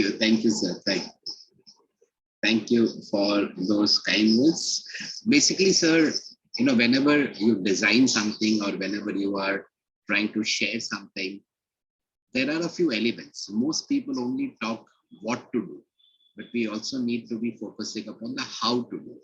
Thank you, sir. Thank you for those kind words. Basically, sir, whenever you design something or whenever you are trying to share something, there are a few elements. Most people only talk what to do, but we also need to be focusing upon the how to do.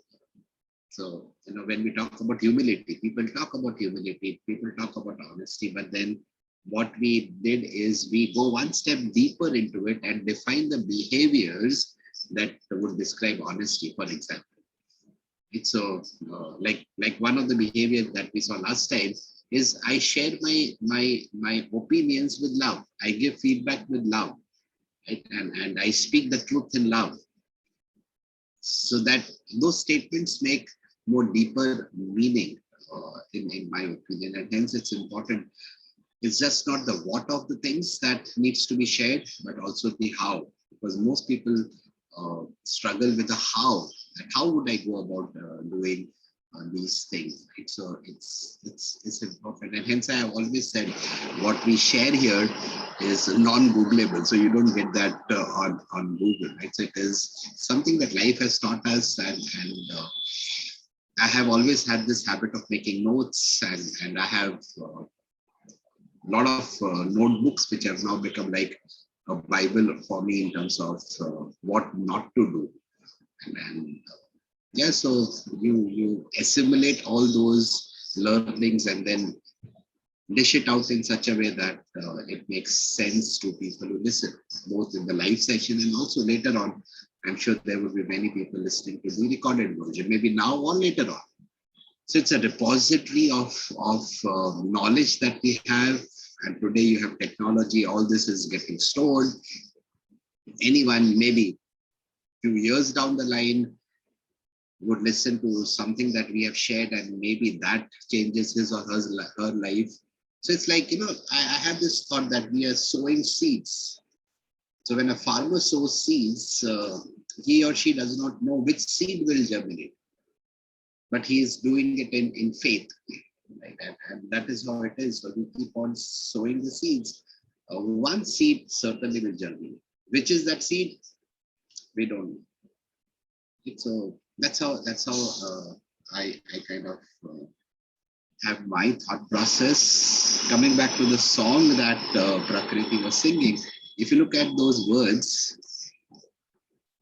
So, when we talk about humility, people talk about humility, people talk about honesty, but then what we did is we go one step deeper into it and define the behaviors that would describe honesty, for example. It's so like one of the behaviors that we saw last time is I share my opinions with love. I give feedback with love, right? And I speak the truth in love. So that those statements make more deeper meaning, in my opinion, and hence it's important. It's just not the what of the things that needs to be shared, but also the how, because most people struggle with the how. Like how would I go about doing these things, right? So it's important, and hence I have always said what we share here is non-Googleable, so you don't get that on Google, right? So it is something that life has taught us, and I have always had this habit of making notes, and I have a lot of notebooks which have now become like a Bible for me in terms of what not to do. And yeah, so you assimilate all those learnings and then dish it out in such a way that it makes sense to people who listen, both in the live session and also later on. I'm sure there will be many people listening to the recorded version, maybe now or later on. So it's a repository of knowledge that we have. And today you have technology, all this is getting stored. Anyone, maybe few years down the line, would listen to something that we have shared, and maybe that changes his or her life. So it's like, I have this thought that we are sowing seeds. So when a farmer sows seeds, he or she does not know which seed will germinate, but he is doing it in faith. Right? And that is how it is. So we keep on sowing the seeds. One seed certainly will germinate. Which is that seed? We don't know. So that's how I kind of have my thought process. Coming back to the song that Prakriti was singing, if you look at those words,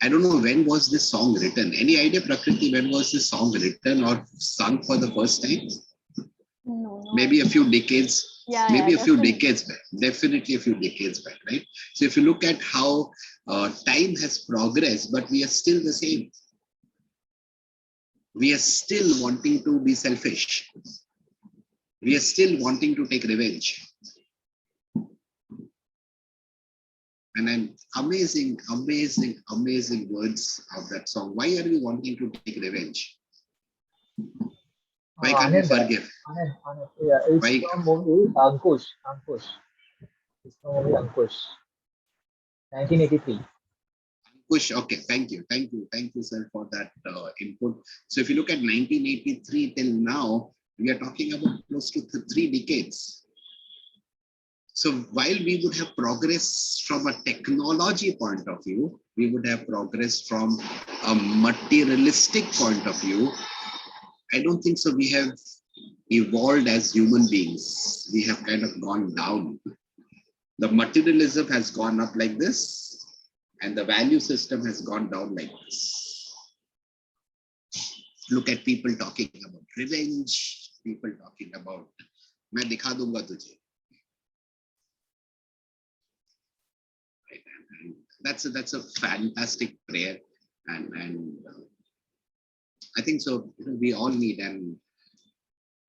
I don't know when was this song written. Any idea, Prakriti, when was this song written or sung for the first time? No. Maybe a few decades. Yeah, a few decades back. Definitely a few decades back, right? So if you look at how time has progressed, but we are still the same. We are still wanting to be selfish. We are still wanting to take revenge. And then amazing words of that song. Why are we wanting to take revenge? Why can't we forgive? Yeah, it's from movie Ankush. It's from movie Ankush, 1983. Ankush, okay, thank you, sir, for that input. So if you look at 1983 till now, we are talking about close to 3 decades. So while we would have progressed from a technology point of view, we would have progressed from a materialistic point of view, I don't think so we have evolved as human beings. We have kind of gone down. The materialism has gone up like this, and the value system has gone down like this. Look at people talking about revenge, people talking about, main dikha dunga tujhe. Right? And that's a fantastic prayer, and I think so. We all need, and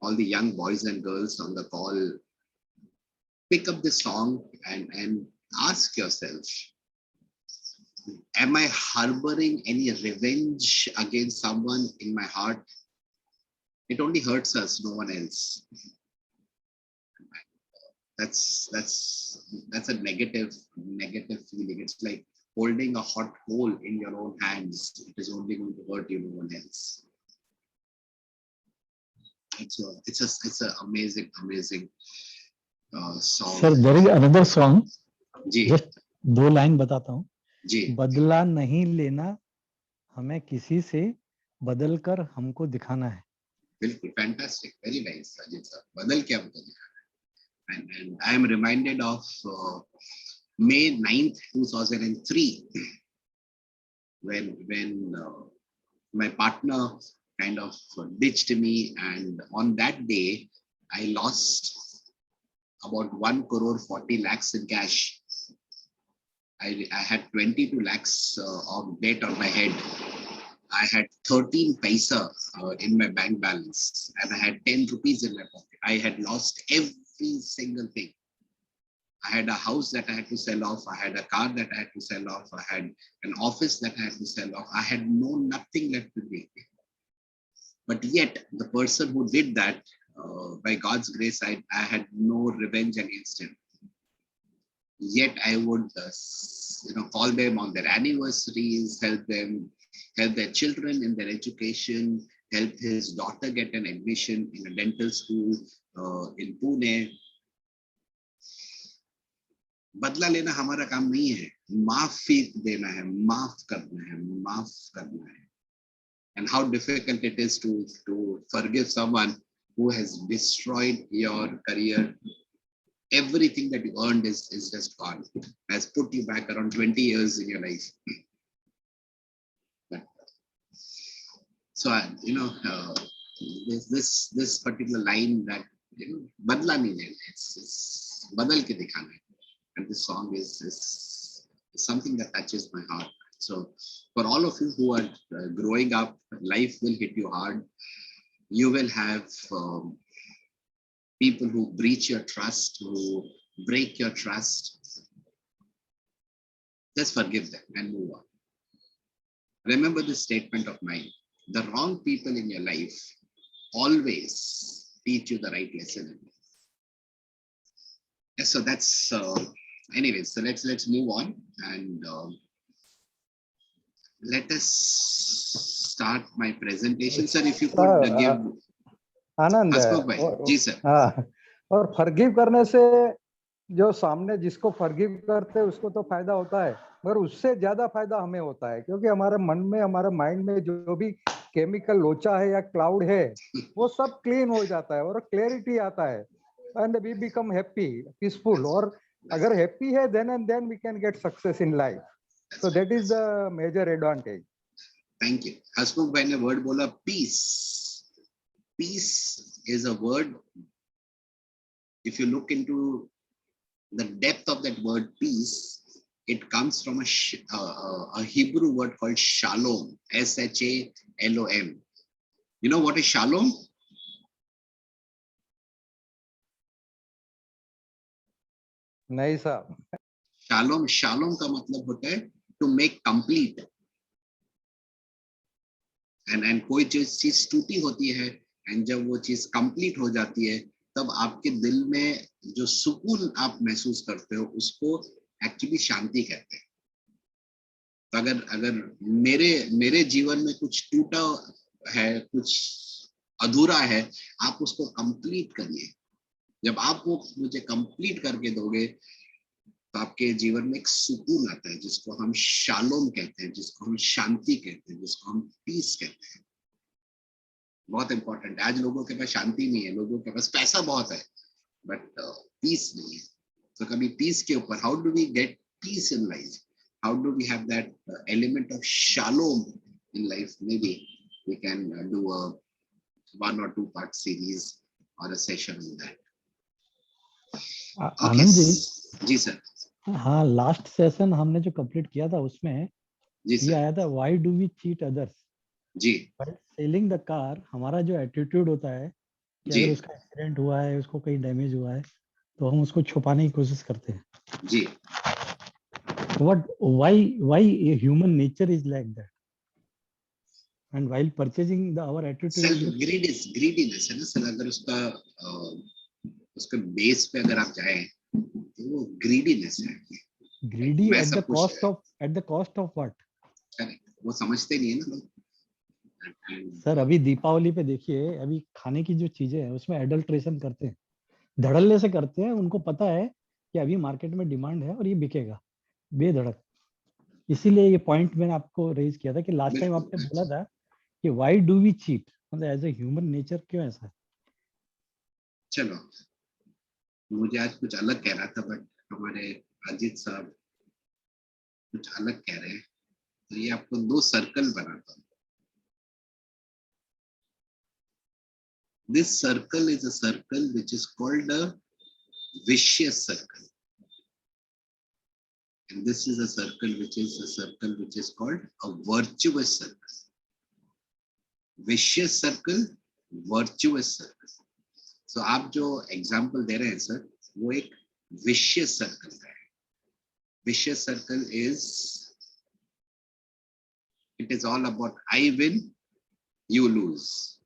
all the young boys and girls on the call, pick up the song and ask yourself, am I harboring any revenge against someone in my heart? It only hurts us, no one else. That's a negative feeling. It's like holding a hot coal in your own hands. It is only going to hurt you, no one else. It's an amazing song. Sir, there is another song. जी. Just 2 line बताता हूँ. जी बदला नहीं लेना, हमें किसी से बदल कर हमको दिखाना है। बिल्कुल, fantastic, very nice Ajit sir, बदल के हमको दिखाना है। And I am reminded of May 9th, 2003, when my partner kind of ditched me, and on that day I lost about 1 crore 40 lakhs in cash. I had 22 lakhs of debt on my head. I had 13 paisa in my bank balance, and I had 10 rupees in my pocket. I had lost every single thing. I had a house that I had to sell off. I had a car that I had to sell off. I had an office that I had to sell off. I had nothing left with me. But yet, the person who did that, by God's grace, I had no revenge against him. Yet I would, call them on their anniversaries, help their children in their education, help his daughter get an admission in a dental school in Pune. बदला लेना हमारा काम नहीं है, माफी देना है, माफ करना है. And how difficult it is to forgive someone who has destroyed your career. Everything that you earned is just gone, has put you back around 20 years in your life. So this particular line that badla nahi lena, it's badal ke dikhana hai. And this song is something that touches my heart. So for all of you who are growing up, life will hit you hard. You will have people who breach your trust, who break your trust. Just forgive them and move on. Remember this statement of mine: the wrong people in your life always teach you the right lesson in life. Yes, so that's anyways, so let's move on, and let us start my presentation. Sir, if you could give Anand ji sir. हाँ, और forgive करने से जो सामने जिसको forgive करते हैं उसको तो फायदा होता है, मगर उससे ज्यादा फायदा हमें होता है, क्योंकि हमारे मन में, हमारे माइंड में जो भी केमिकल लोचा है या क्लाउड है वो सब क्लीन हो जाता है और क्लैरिटी आता है, and we become happy, peaceful. और अगर हैप्पी है then and then we can get success in life. So that is the major advantage. Thank you. Hasmukh bhai ने वर्ड बोला peace. Peace is a word. If you look into the depth of that word peace, it comes from a Hebrew word called shalom, S-H-A-L-O-M. You know what is shalom? नहीं साहब. Shalom का मतलब होता है to make complete. And कोई चीज टूटी होती है, एंड जब वो चीज कंप्लीट हो जाती है तब आपके दिल में जो सुकून आप महसूस करते हो उसको एक्चुअली शांति कहते हैं. तो अगर मेरे जीवन में कुछ टूटा है, कुछ अधूरा है, आप उसको कंप्लीट करिए. जब आप वो मुझे कंप्लीट करके दोगे तो आपके जीवन में एक सुकून आता है, जिसको हम शालोम कहते हैं, जिसको हम शांति कहते हैं, जिसको हम पीस कहते हैं. बहुत इंपॉर्टेंट है. आज लोगों के पास शांति नहीं है, लोगों के पास पैसा बहुत है, बट पीस नहीं है. तो कभी पीस के ऊपर, how do we get peace in life, how do we have that element of shalom in life, maybe we can do a 1 or 2 part series or a session on that. Anand ji sir. हाँ, last session हमने जो complete किया था उसमें जी ये आया था, why do we cheat others. जी. बट सेलिंग द कार, हमारा जो एटीट्यूड होता है कि जी. अगर उसका एक्सीडेंट हुआ है, उसको कहीं डैमेज हुआ है, तो हम उसको छुपाने की कोशिश करते हैं. जी. Why human nature is like that? And while purchasing our attitude, greediness है ना सर. अगर उसका बेस पे अगर आप जाएं तो वो greediness है. greedy at the cost of what? Correct. वो समझते नहीं है ना लोग. सर अभी दीपावली पे देखिए, अभी खाने की जो चीजें हैं उसमें एडल्ट्रेशन करते हैं, धड़ल्ले से करते हैं. उनको पता है कि अभी मार्केट में डिमांड है और ये बिकेगा, बेधड़क. इसीलिए ये पॉइंट मैंने आपको रेज किया था कि लास्ट टाइम बिल्कुल, आपने बोला था कि व्हाई डू वी चीट, मतलब एज ए ह्यूमन नेचर क्यों ऐसा है। चलो, मुझे आज कुछ अलग कह रहा था बट हमारे अजीत साहब कुछ अलग कह रहे हैं, तो ये आपको 2 सर्कल बनाता हूँ। This circle is a circle which is called a vicious circle, and this is a circle which is called a virtuous circle. Vicious circle, virtuous circle. So आप जो example दे रहे हैं सर, वो एक vicious circle है. Vicious circle is, it is all about I win, you lose.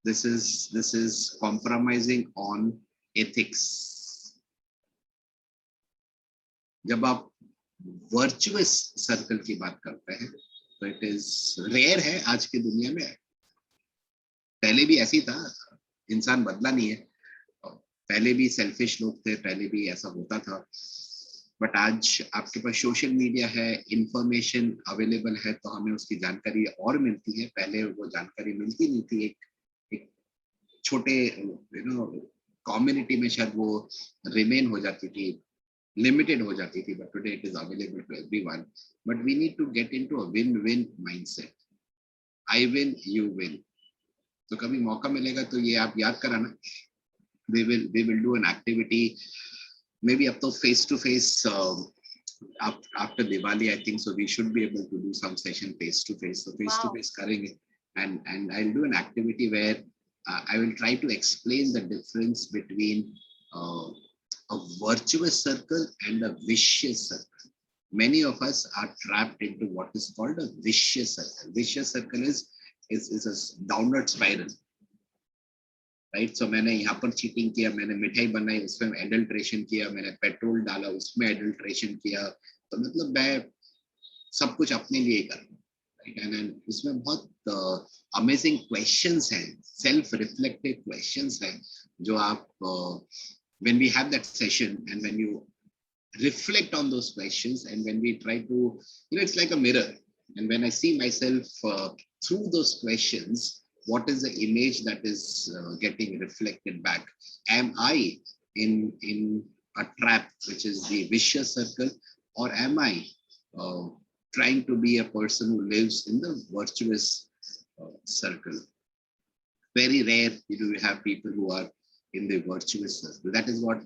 This is compromising on ethics. जब आप virtuous circle की बात करते हैं तो इट इज रेयर है आज की दुनिया में। पहले भी ऐसी था, इंसान बदला नहीं है, पहले भी सेल्फिश लोग थे, पहले भी ऐसा होता था, बट आज आपके पास सोशल मीडिया है, इंफॉर्मेशन अवेलेबल है, तो हमें उसकी जानकारी और मिलती है। पहले वो जानकारी मिलती नहीं थी, एक छोटे कम्युनिटी में शायद वो रिमेन हो जाती थी, limited हो जाती थी, but today it is available to everyone. But we need to get into a win-win mindset. I win, you win. तो कभी मौका मिलेगा तो ये आप याद कराना। We will do an activity. Maybe अब तो face to face after Diwali, I think so we should be able to do some session face to face. So face to face करेंगे, and I'll do an activity where I will try to explain the difference between a virtuous circle and a vicious circle. Many of us are trapped into what is called a vicious circle. Vicious circle is a downward spiral, right? So मैंने यहाँ पर cheating किया, मैंने मिठाई बनाई, उसमें adulteration किया, मैंने पेट्रोल डाला, उसमें adulteration किया, तो मतलब मैं सब कुछ अपने लिए कर रहा हूँ, right? And उसमें बहुत amazing questions हैं, self-reflective questions हैं, जो आप when we have that session and when you reflect on those questions and when we try to, it's like a mirror, and when I see myself through those questions, what is the image that is getting reflected back? Am I in a trap, which is the vicious circle, or am I trying to be a person who lives in the virtuous circle? Very rare do we have people who are in the virtuous circle. That is what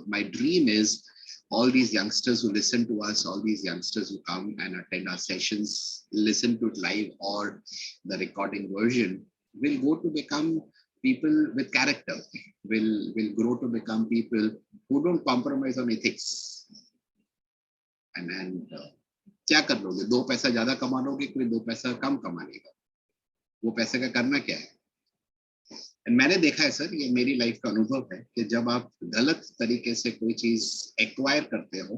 my dream is. All these youngsters who listen to us, all these youngsters who come and attend our sessions, listen to it live or the recording version, will go to become people with character, will grow to become people who don't compromise on ethics. And क्या कर लोगे? 2 पैसा ज्यादा कमा लोगे, कोई 2 पैसा कम कमा लेगा, वो पैसे का करना क्या है? मैंने देखा है सर, ये मेरी लाइफ का अनुभव है कि जब आप गलत तरीके से कोई चीज एक्वायर करते हो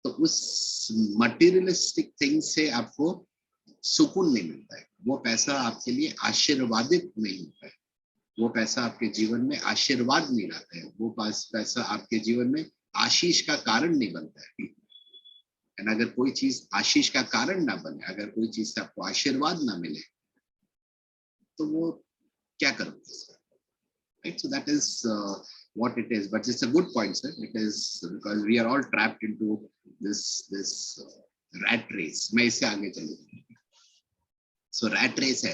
तो उस मटेरियलिस्टिक थिंग से आपको सुकून नहीं मिलता है, वो पैसा आपके लिए आशीर्वादित नहीं होता है, वो पैसा आपके जीवन में आशीर्वाद नहीं लाता है, वो पैसा आपके जीवन में आशीष का कारण नहीं बनता है। और अगर कोई चीज आशीष का कारण ना बने, अगर कोई चीज से आपको आशीर्वाद ना मिले, तो वो क्या करोगे? Right? So that is what it is. But it's a good point, sir. It is because we are all trapped into this rat race. मैं इससे आगे चलूँ. So rat race है.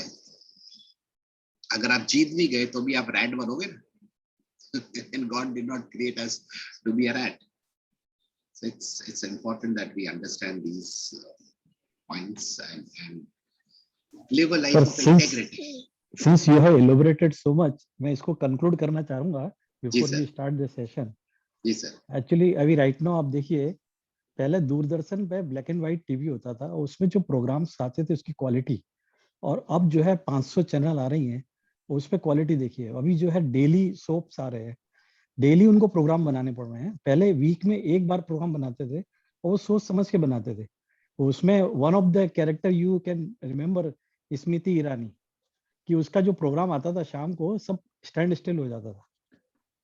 अगर आप जीत भी गए तो भी आप rat बनोगे ना. And God did not create us to be a rat. So it's important that we understand these points and live a life of integrity. Since you have elaborated so much, मैं इसको conclude करना चाहूँगा before we start the session. जी sir. Actually अभी right now आप देखिए, पहले दूरदर्शन पे ब्लैक एंड व्हाइट टीवी होता था, उसमें जो प्रोग्राम्स आते थे उसकी क्वालिटी, और अब जो है 500 चैनल आ रही हैं, उस पे क्वालिटी देखिए. अभी जो है डेली सोप्स आ रहे हैं, डेली उनको प्रोग्राम बनाने पड़ रहे हैं. पहले वीक में एक बार प्रोग्राम बनाते थे और वो सोच समझ के बनाते थे. उसमें one of the character you can remember Smriti Irani, कि उसका जो प्रोग्राम आता था शाम को, सब स्टैंड स्टिल हो जाता था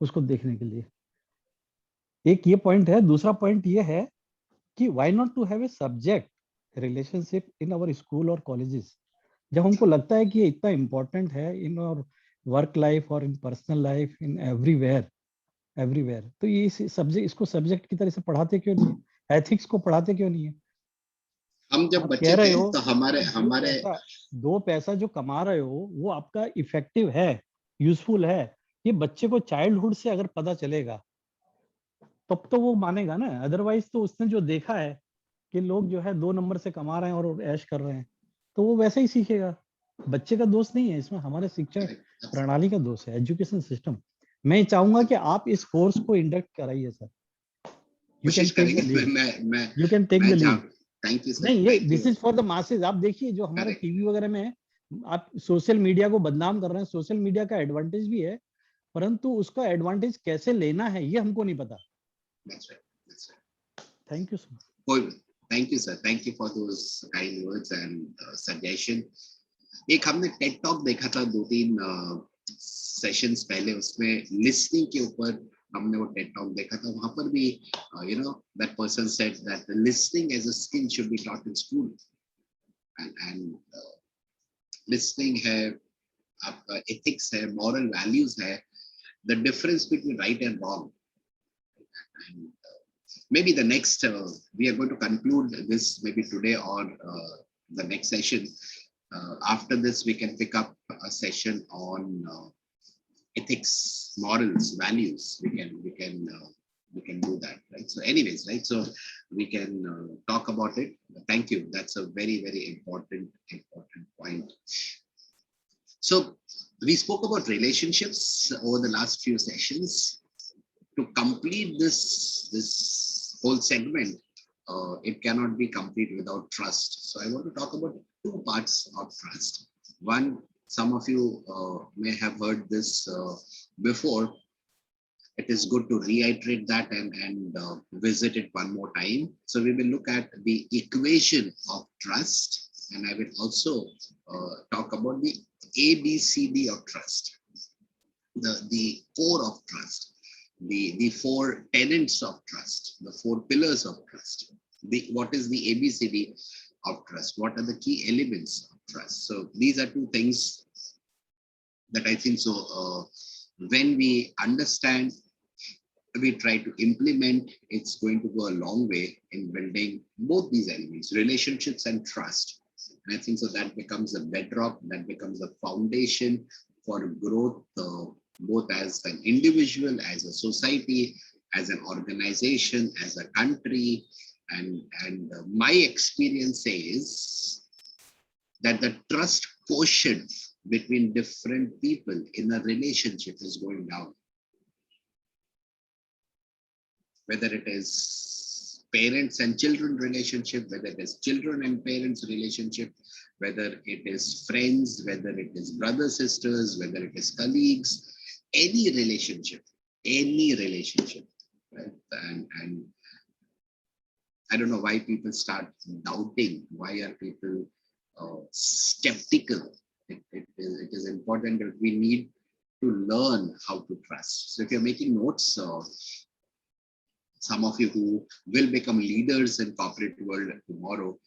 उसको देखने के लिए. एक ये पॉइंट है. दूसरा पॉइंट ये है कि why not to have a subject relationship in our school और कॉलेजेस, जब हमको लगता है कि ये इतना इम्पोर्टेंट है इन और वर्क लाइफ और इन पर्सनल लाइफ इन एवरीवेयर, तो ये सब्जेक्ट, इसको सब्जेक्ट की तरह से पढ़ाते क्यों नहीं है? एथिक्स को पढ़ाते क्यों नहीं है? हम जब आप बच्चे कह रहे थे हो तो हमारे कि हमारे दो पैसा जो कमा रहे हो वो आपका इफेक्टिव है, यूजफुल है, ये बच्चे को चाइल्डहुड से अगर पता चलेगा तब तो वो मानेगा ना। अदरवाइज तो उसने जो देखा है कि लोग जो है 2 नंबर से कमा रहे हैं और ऐश कर रहे हैं, तो वो वैसे ही सीखेगा। बच्चे का दोष नहीं है इसमें, हमारे शिक्षा प्रणाली का दोष है, एजुकेशन सिस्टम। मैं चाहूंगा कि आप इस कोर्स को इंडक्ट कराइए सर। यू कैन कोशिश टेक द करेंगे। लीड, मैं यू कैन टेक द मैं लीड। थैंक यू सर, नहीं, ये thank this you. Is for the masses. आप देखिए जो हमारे करेक्ट। टीवी वगैरह में है, आप सोशल मीडिया को बदनाम कर रहे हैं। सोशल मीडिया का एडवांटेज भी है, परंतु उसका एडवांटेज कैसे लेना है ये हमको नहीं पता। That's right, that's right. Thank you sir. कोई, thank you sir, thank you for those kind words and suggestion. एक हमने टेड टॉक देखा था 2-3 सेशंस पहले, उसमें लिसनिंग के ऊपर हमने वो टेड टॉक देखा था। वहां पर भी you know that person said that listening as a skill should be taught in school, and listening है, आपका एथिक्स है, मॉरल वैल्यूज है, the difference between right and wrong. And maybe the next we are going to conclude this maybe today or the next session. After this we can pick up a session on ethics, morals, values. We can do that, right? So anyways, right, so we can talk about it. Thank you, that's a very very important point. So we spoke about relationships over the last few sessions. To complete this whole segment, it cannot be complete without trust. So I want to talk about 2 parts of trust. One, some of you may have heard this before. It is good to reiterate that and visit it one more time. So we will look at the equation of trust, and I will also talk about the ABCD of trust, the core of trust, the 4 tenets of trust, the 4 pillars of trust. What is the ABCD of trust? What are the key elements of trust? So these are 2 things that I think so when we understand, we try to implement, it's going to go a long way in building both these elements, relationships and trust. And I think so that becomes a bedrock, that becomes a foundation for growth, both as an individual, as a society, as an organization, as a country. And my experience is that the trust quotient between different people in a relationship is going down. Whether it is parents and children relationship, whether it is children and parents relationship, whether it is friends, whether it is brothers, sisters, whether it is colleagues, any relationship, right? And I don't know why people start doubting, why are people skeptical. It is important that we need to learn how to trust. So if you're making notes, some of you who will become leaders in corporate world tomorrow,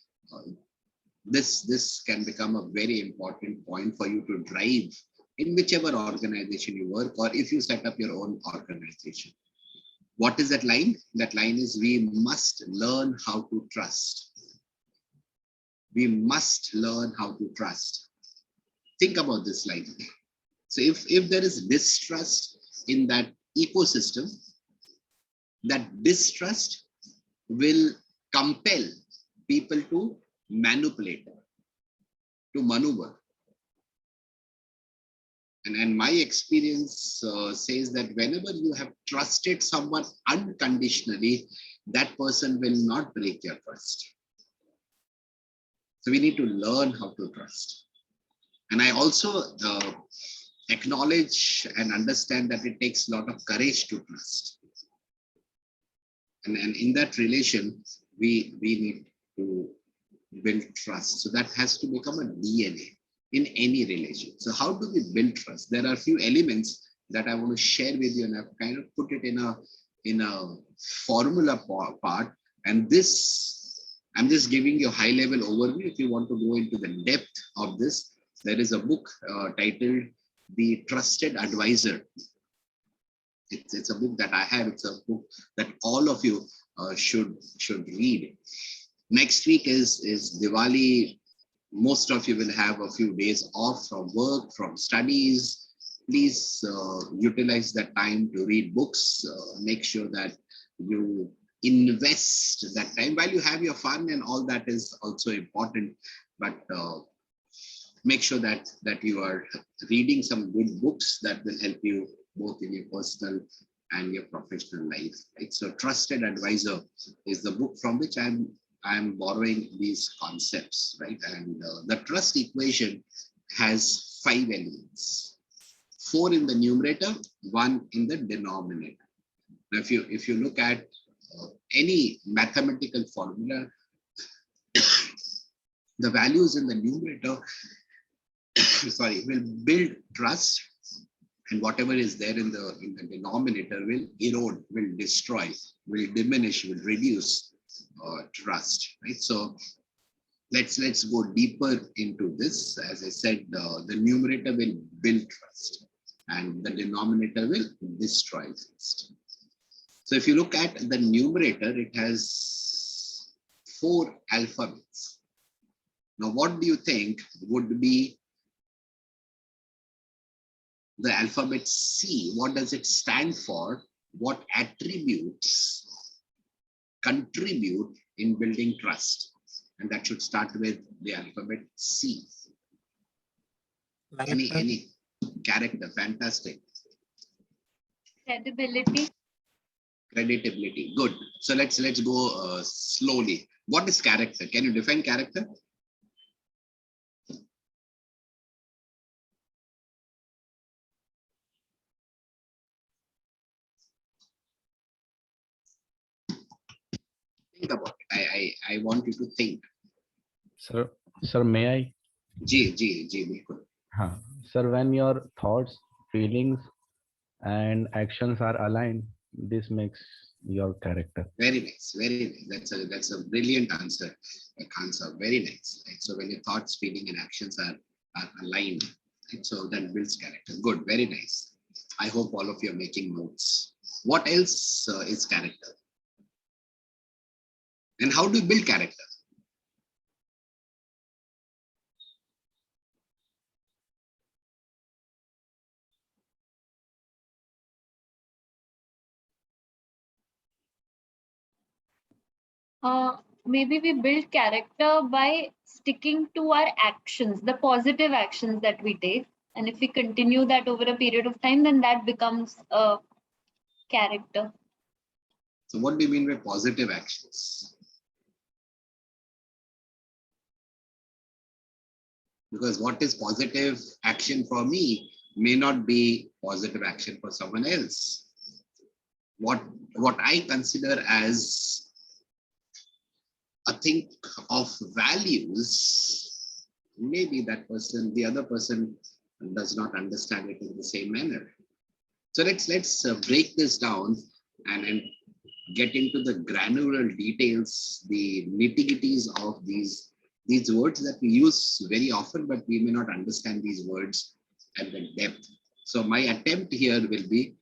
this can become a very important point for you to drive in whichever organization you work, or if you set up your own organization. What is that line? That line is, we must learn how to trust. We must learn how to trust. Think about this line. So if there is distrust in that ecosystem, that distrust will compel people to manipulate, to maneuver. And my experience says that whenever you have trusted someone unconditionally, that person will not break your trust. So we need to learn how to trust. And I also acknowledge and understand that it takes a lot of courage to trust. And in that relation, we need to build trust. So that has to become a DNA in any relation. So how do we build trust? There are a few elements that I want to share with you, and I've kind of put it in a formula part. And this I'm just giving you a high level overview. If you want to go into the depth of this, there is a book titled The Trusted Advisor. It's a book that I have. It's a book that all of you should read. Next week is Diwali. Most of you will have a few days off from work, from studies. Please utilize that time to read books. Make sure that you invest that time while you have your fun, and all that is also important. But make sure that you are reading some good books that will help you both in your personal and your professional life. Right? So, Trusted Advisor is the book from which I'm borrowing these concepts, right? And the trust equation has 5 elements: 4 in the numerator, 1 in the denominator. Now, if you look at any mathematical formula, the values in the numerator, sorry, will build trust, and whatever is there in the denominator will erode, will destroy, will diminish, will reduce trust, right? So let's go deeper into this. As I said, the numerator will build trust and the denominator will destroy trust. So if you look at the numerator, it has 4 alphabets. Now, what do you think would be the alphabet C? What does it stand for? What attributes contribute in building trust? And that should start with the alphabet C. Any character? Fantastic. Credibility. Creditability. Good. So let's go slowly. What is character? Can you define character? Think about it. I want you to think. Sir, may I? Ji, bilkul. Sir, when your thoughts, feelings, and actions are aligned, this makes your character. Very nice, very nice. That's a brilliant answer. Very nice. Right? So when your thoughts, feeling, and actions are aligned, right? So that builds character. Good, very nice. I hope all of you are making notes. What else is character? And how do you build character? Maybe we build character by sticking to our actions, the positive actions that we take. And if we continue that over a period of time, then that becomes a character. So what do you mean by positive actions? Because what is positive action for me may not be positive action for someone else. What I consider as a thing of values, maybe the other person does not understand it in the same manner. So let's break this down and get into the granular details, the nitty-gritties of these words that we use very often, but we may not understand these words at the depth. So my attempt here will be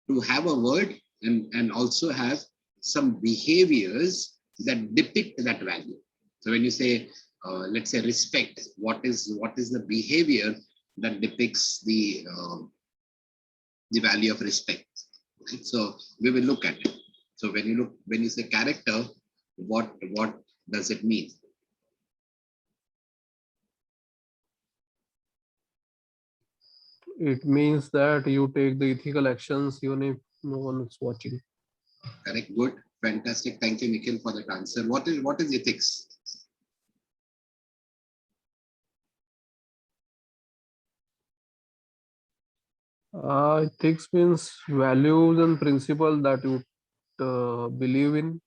to have a word and also have some behaviors that depict that value. So when you say, let's say respect, what is the behavior that depicts the value of respect? Right? So we will look at it. So when you say character, what does it mean? It means that you take the ethical actions even if no one is watching. Correct. Good. Fantastic. Thank you, Nikhil, for that answer. What is ethics? Ethics means values and principles that you believe in.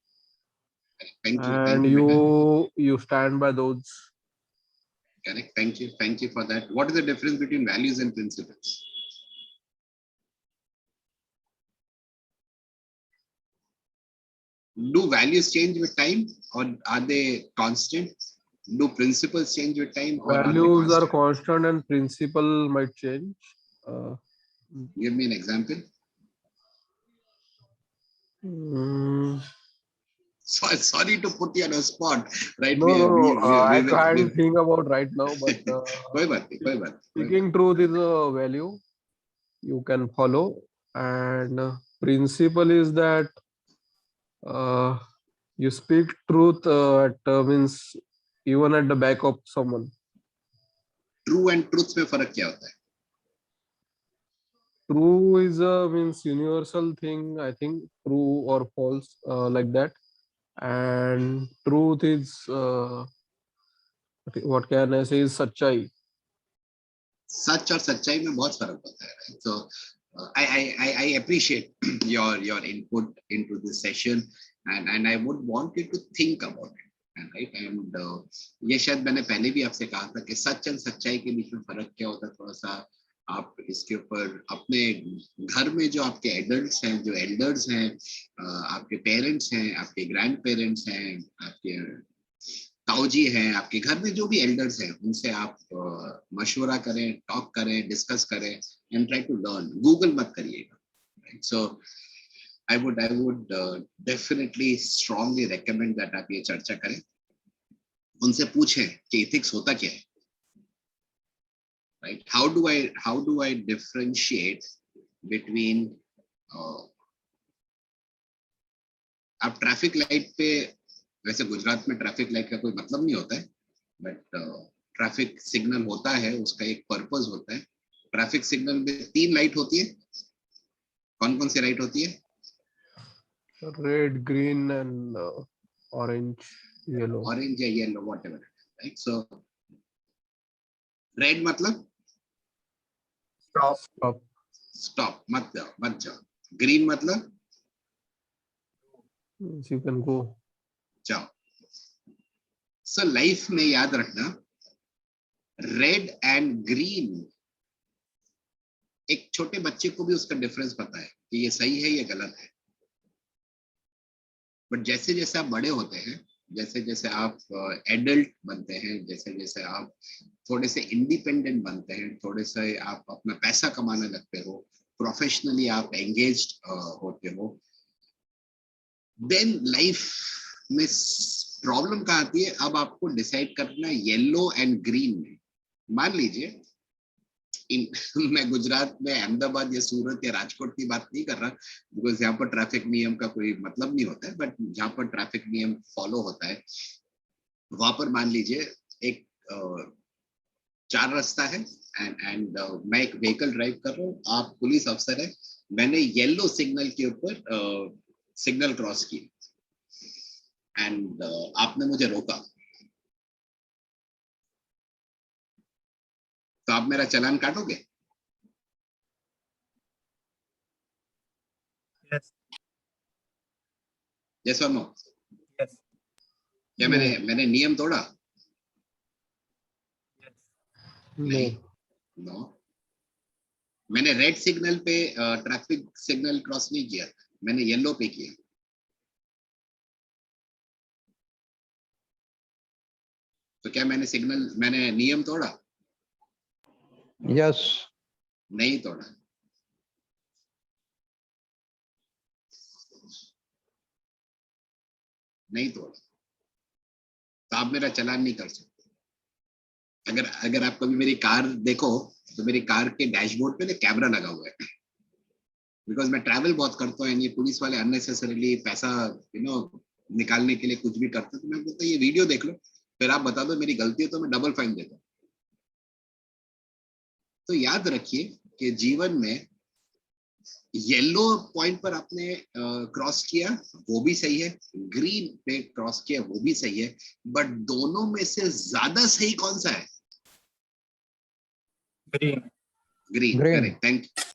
Thank you. And Thank you. you stand by those. Correct. Thank you. Thank you for that. What is the difference between values and principles? Do values change with time, or are they constant? Do principles change with time, or are they Values are constant? constant and principle might change. Give me an example. Mm, Sorry to put you on a spot, right? no, I can't We think about right now, but कोई बात नहीं, कोई बात नहीं, कोई speaking truth is a value you can follow, and principle is that uh, you speak truth means even at the back of someone. True and truth में फर्क क्या होता है? True is a means universal thing, I think, true or false, like that. And truth is what can I say, is सच्चाई. सच और सच्चाई में बहुत फर्क होता है. So I appreciate your input into this session, and I would want you to think about it. Right? And ये शायद मैंने पहले भी आपसे कहा था कि सच और सच्चाई के बीच में फर्क क्या होता है. थोड़ा सा आप इसके ऊपर अपने घर में जो आपके एडल्ट्स हैं, जो एल्डर्स हैं, आपके पेरेंट्स हैं, आपके ग्रैंड पेरेंट्स हैं, आपके ताऊजी हैं, आपके घर में जो भी एल्डर्स हैं, उनसे आप मशवरा करें, टॉक करें, डिस्कस करें, and try to learn. Google मत करिएगा. सो I would definitely strongly recommend that आप ये चर्चा करें. उनसे पूछें कि ethics होता क्या है. Right? How do I differentiate between आप ट्रैफिक लाइट पे, वैसे गुजरात में ट्रैफिक लाइट का कोई मतलब नहीं होता है, बट ट्रैफिक सिग्नल होता है, उसका एक पर्पस होता है. ट्रैफिक सिग्नल में 3 लाइट होती है. कौन कौन सी लाइट होती है? Red, green, and orange, yellow. Orange या yellow, whatever. Right? So red मतलब stop, मत जाओ. Green मतलब You can go. जाओ. So लाइफ में याद रखना, रेड एंड ग्रीन, एक छोटे बच्चे को भी उसका डिफरेंस पता है कि ये सही है, ये गलत है. बट जैसे जैसे आप बड़े होते हैं, जैसे जैसे आप एडल्ट बनते हैं, जैसे जैसे आप थोड़े से इंडिपेंडेंट बनते हैं, थोड़े से आप अपना पैसा कमाने लगते हो, प्रोफेशनली आप एंगेज्ड होते हो, देन लाइफ में प्रॉब्लम कहाँ आती है? अब आपको डिसाइड करना येलो एंड ग्रीन में. मान लीजिए मैं गुजरात में अहमदाबाद या सूरत या राजकोट की बात नहीं कर रहा, बिकॉज यहाँ पर ट्रैफिक नियम का कोई मतलब नहीं होता है, बट जहाँ पर ट्रैफिक नियम फॉलो होता है, वहां पर मान लीजिए एक 4 रास्ता है, एंड मैं एक व्हीकल ड्राइव कर रहा हूँ, आप पुलिस अफसर है, मैंने येलो सिग्नल के ऊपर सिग्नल क्रॉस किया, एंड आपने मुझे रोका, तो आप मेरा चालान काटोगे? Yes. Yes or no? Yes. क्या मैंने नियम तोड़ा? नहीं. नो. मैंने रेड सिग्नल पे ट्रैफिक सिग्नल क्रॉस नहीं किया, मैंने येलो पे किया. तो क्या मैंने नियम तोड़ा? यस. नहीं तोड़ा. नहीं तोड़ा. तो आप मेरा चालान नहीं कर सकते. अगर आप कभी मेरी कार देखो, तो मेरी कार के डैशबोर्ड पे ना कैमरा लगा हुआ है, बिकॉज मैं ट्रैवल बहुत करता हूँ. ये पुलिस वाले अननेसेसरीली पैसा निकालने के लिए कुछ भी करते, तो मैं बोलता ये वीडियो देख लो, फिर आप बता दो मेरी गलती है तो मैं डबल फाइन देता हूँ. तो याद रखिए कि जीवन में येलो पॉइंट पर आपने क्रॉस किया, वो भी सही है, ग्रीन पे क्रॉस किया, वो भी सही है, बट दोनों में से ज्यादा सही कौन सा है? Green. Green. Green. Correct.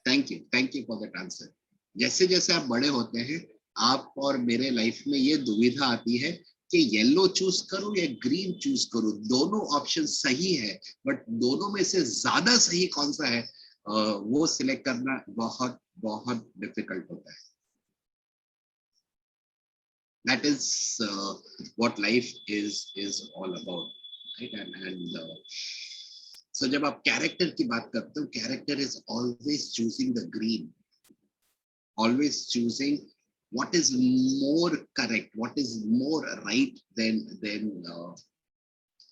Thank you for that answer. जैसे जैसे आप बड़े होते हैं, आप और मेरे लाइफ में ये दुविधा आती है कि येलो चूज करूं या ग्रीन चूज करूं. दोनों ऑप्शन सही है, बट दोनों में से ज्यादा सही कौन सा है, वो सिलेक्ट करना बहुत बहुत डिफिकल्ट होता है. That is what life is all about, right? And so जब आप character की बात करते हो, character is always choosing the green, always choosing what is more correct, what is more right than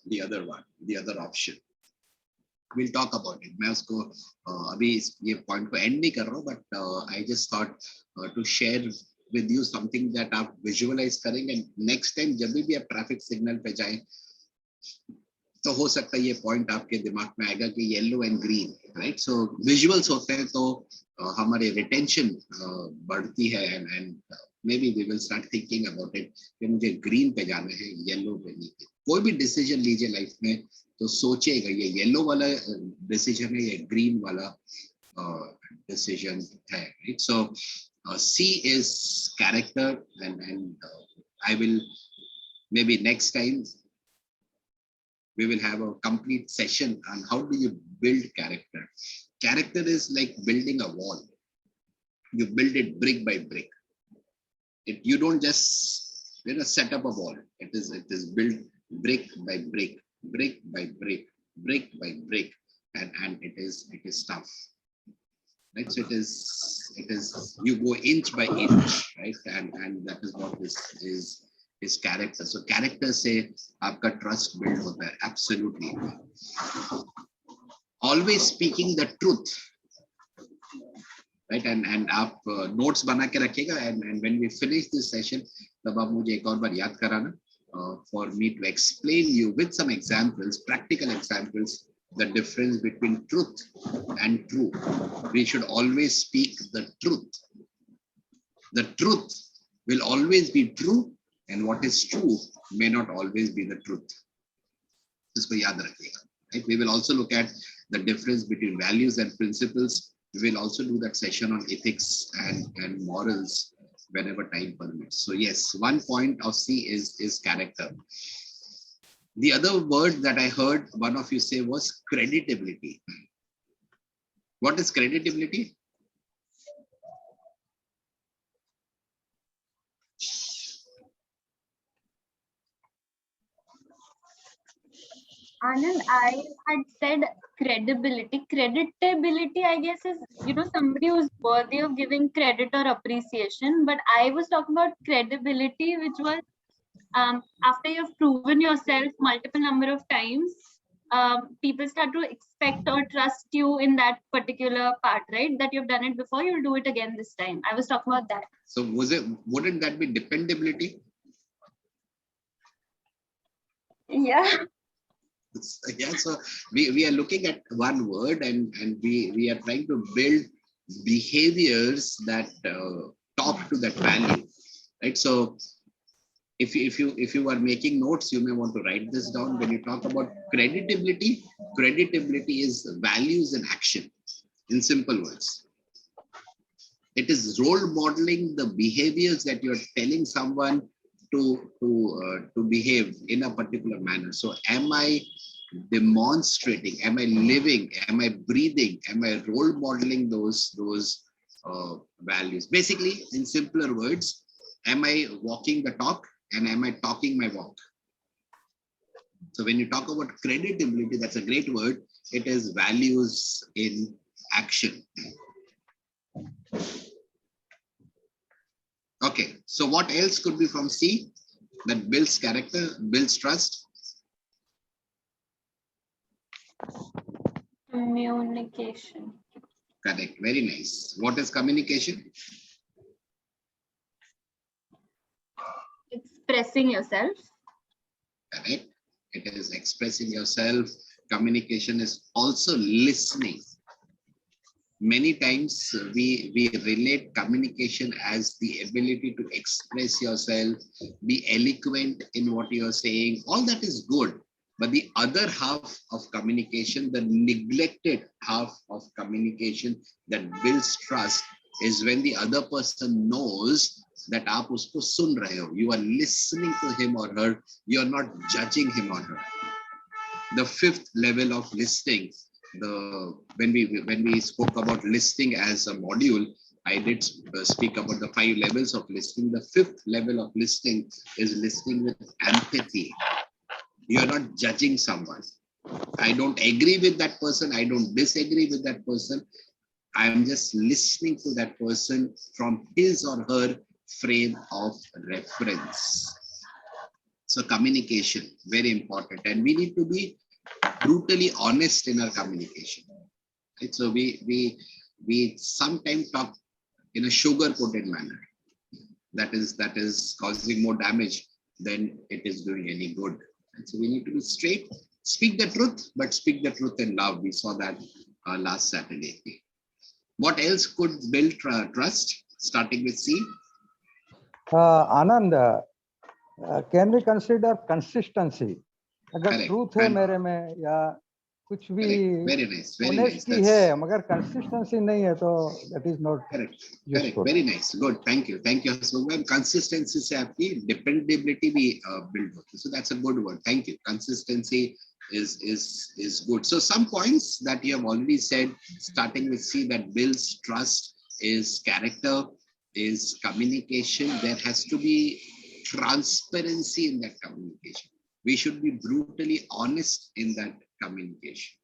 the other one, the other option. We'll talk about it. मैं उसको अभी ये point को end नहीं कर रहा हूँ, but I just thought to share with you something that आप visualize करेंगे, and next time जब भी आप traffic signal पे जाएं, तो हो सकता है ये point आपके दिमाग में आएगा कि yellow and green, right? So visuals होते हैं तो हमारे retention बढ़ती है, and maybe we will start thinking about it कि मुझे green पे जाना है, yellow पे नहीं. कोई भी decision लीजिए life में तो सोचिएगा ये येलो वाला डिसीजन है, ये ग्रीन वाला डिसीजन है, right? So C is character, and I will maybe next time we will have a complete session on how do you build character. Character is like building a wall. You build it brick by brick. You don't just set up a wall. It is built brick by brick, brick by brick, brick by brick, and it is tough, right? So it is you go inch by inch, right? And that is what is character. So character से आपका trust build होता है, absolutely. Always speaking the truth, right? And आप notes बना के रखिएगा, and when we finish this session, तब आप मुझे एक और बार याद कराना. For me to explain you with some examples, practical examples, the difference between truth and true. We should always speak the truth. The truth will always be true, and what is true may not always be the truth. Isko yaad rakhiyega, right? We will also look at the difference between values and principles. We will also do that session on ethics and morals whenever time permits. So yes, one point of C is character. The other word that I heard one of you say was creditability. What is creditability? Anand, I had said credibility. Creditability, I guess, is somebody who's worthy of giving credit or appreciation. But I was talking about credibility, which was after you've proven yourself multiple number of times, people start to expect or trust you in that particular part, right? That you've done it before, you'll do it again this time. I was talking about that. So wouldn't that be dependability? Yeah. Yeah, so we are looking at one word, and we are trying to build behaviors that talk to that value, right? So if you are making notes, you may want to write this down. When you talk about creditability is values and action. In simple words, it is role modeling the behaviors that you're telling someone to behave in a particular manner. So am I demonstrating, am I living, am I breathing, am I role modeling those values? Basically, in simpler words, am I walking the talk and am I talking my walk? So when you talk about creditability, that's a great word. It is values in action. Okay, so what else could be from C that builds character, builds trust? Communication. Correct, very nice. What is communication? Expressing yourself. Correct, it is expressing yourself. Communication is also listening. Many times we relate communication as the ability to express yourself, be eloquent in what you're saying. All that is good. But the other half of communication, the neglected half of communication that builds trust, is when the other person knows that aap usko sun rahe ho. You are listening to him or her. You are not judging him or her. The fifth level of listening, when we spoke about listening as a module, I did speak about the 5 levels of listening. The 5th level of listening is listening with empathy. You are not judging someone. I don't agree with that person. I don't disagree with that person. I am just listening to that person from his or her frame of reference. So communication, very important. And we need to be brutally honest in our communication. Right? So we sometimes talk in a sugar-coated manner. That is causing more damage than it is doing any good. And so we need to be straight, speak the truth, but speak the truth in love. We saw that last Saturday. What else could build trust? Starting with C. Anand, can we consider consistency? अगर Correct. Truth है मेरे में या कुछ भी very nice, honesty है मगर consistency नहीं है तो that is not correct. useful. Very nice, good, thank you. So when consistency से आपकी dependability भी build होती है, so that's a good word. Thank you. Consistency is good. So some points that you have already said, starting with C, that builds trust is character, is communication. There has to be transparency in that communication. We should be brutally honest in that communication.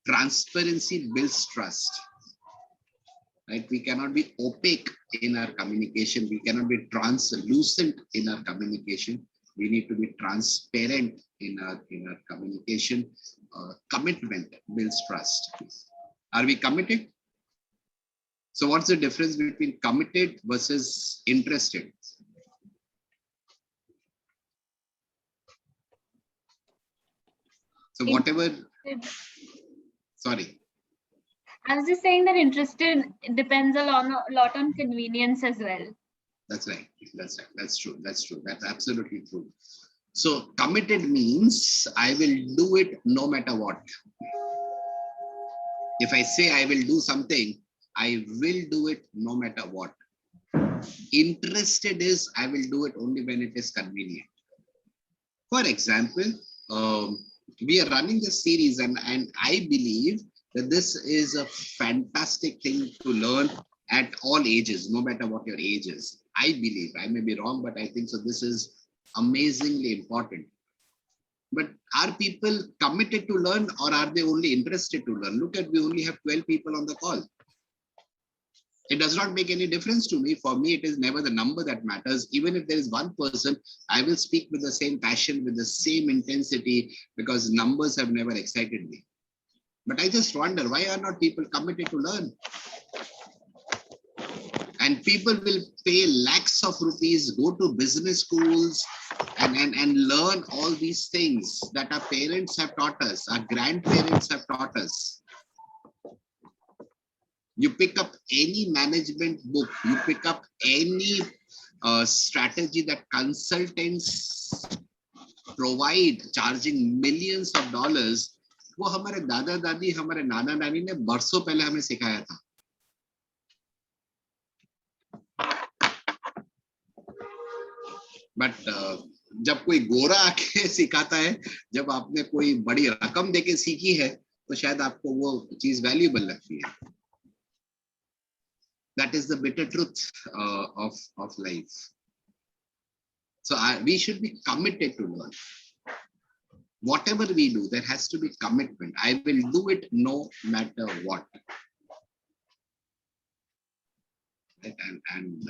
Transparency builds trust. Right? We cannot be opaque in our communication. We cannot be translucent in our communication. We need to be transparent in our communication. Commitment builds trust. Are we committed? So what's the difference between committed versus interested? So whatever, sorry. I was just saying that interested depends a lot on convenience as well. That's right. That's true. That's absolutely true. So committed means I will do it no matter what. If I say I will do something, I will do it no matter what. Interested is I will do it only when it is convenient. For example, we are running this series and I believe that this is a fantastic thing to learn at all ages, no matter what your age is. I believe, I may be wrong, but I think so. This is amazingly important. But are people committed to learn or are they only interested to learn? Look at, we only have 12 people on the call. It does not make any difference to me. For me, it is never the number that matters. Even if there is one person, I will speak with the same passion, with the same intensity, because numbers have never excited me. But I just wonder, why are not people committed to learn? And people will pay lakhs of rupees, go to business schools and learn all these things that our parents have taught us, our grandparents have taught us. You pick up any management book, you pick up any strategy that consultants provide, charging millions of dollars, वो हमारे दादा दादी, हमारे नाना नानी ने बरसों पहले हमें सिखाया था. But जब कोई गोरा आके सिखाता है, जब आपने कोई बड़ी रकम देके सीखी है, तो शायद आपको वो चीज वैल्यूएबल लगती है. That is the bitter truth of life. So we should be committed to learn. Whatever we do, there has to be commitment. I will do it no matter what. And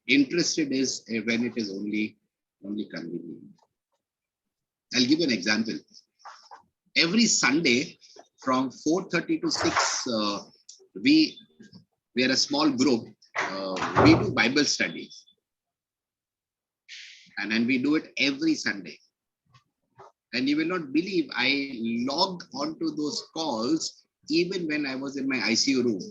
interested is when it is only convenient. I'll give you an example. Every Sunday from 4:30 to 6, we are a small group. We do Bible study. And we do it every Sunday. And you will not believe I logged onto those calls even when I was in my ICU room.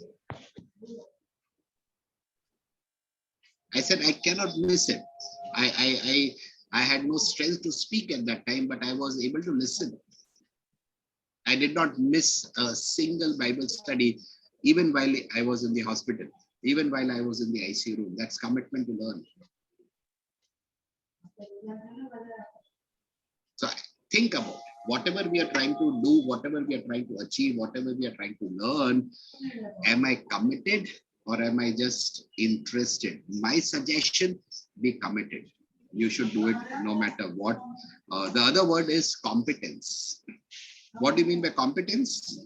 I said, I cannot miss it. I had no strength to speak at that time, but I was able to listen. I did not miss a single Bible study, even while I was in the hospital, even while I was in the ICU room. That's commitment to learn. So think about whatever we are trying to do, whatever we are trying to achieve, whatever we are trying to learn. Am I committed or am I just interested? My suggestion, be committed. You should do it no matter what. The other word is competence. What do you mean by competence?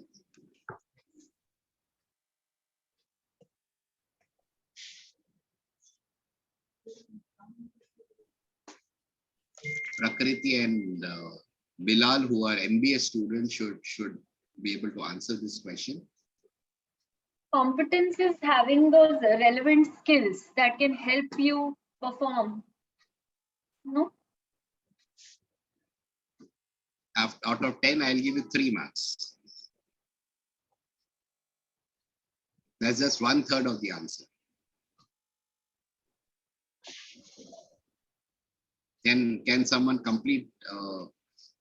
Prakriti and Bilal, who are MBA students, should be able to answer this question. Competence is having those relevant skills that can help you perform. No? Out of 10, I'll give you 3 marks. That's just 1/3 of the answer. Can someone complete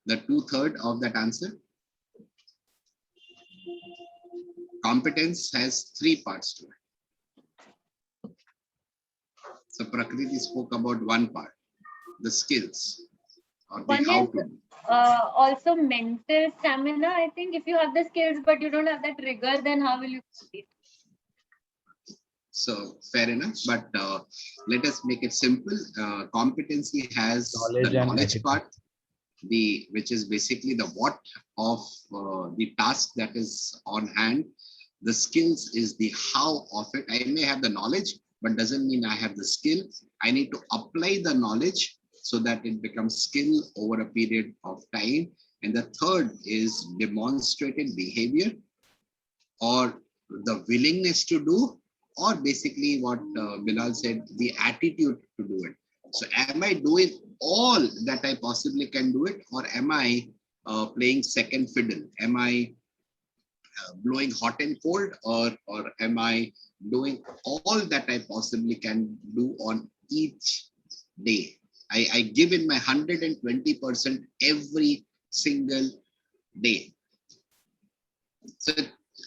the 2/3 of that answer? Competence has 3 parts to it. So Prakriti spoke about one part, the skills or the One how is to. also mental stamina. I think if you have the skills but you don't have that rigor, then how will you complete? So fair enough, but let us make it simple. Competency has Knowledge the and knowledge attitude. part, which is basically the what of the task that is on hand. The skills is the how of it. I may have the knowledge, but doesn't mean I have the skill. I need to apply the knowledge so that it becomes skill over a period of time. And the third is demonstrated behavior or the willingness to do, or basically what Bilal said, the attitude to do it. So am I doing all that I possibly can do it, or am I playing second fiddle? Am I blowing hot and cold, or am I doing all that I possibly can do on each day? I give in my 120% every single day. So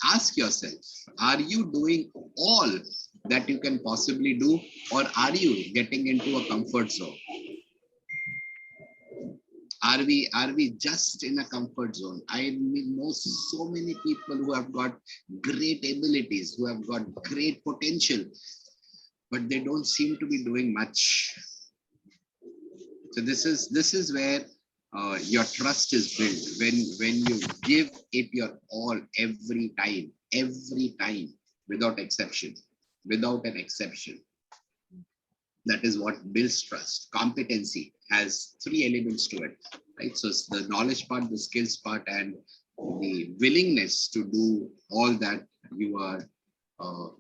ask yourself, are you doing all that you can possibly do, or are you getting into a comfort zone? Are we just in a comfort zone? I know so many people who have got great abilities, who have got great potential, but they don't seem to be doing much. So this is where your trust is built, when you give it your all every time, without exception, without an exception. That is what builds trust. Competency has 3 elements to it, right? So it's the knowledge part, the skills part, and the willingness to do all that you are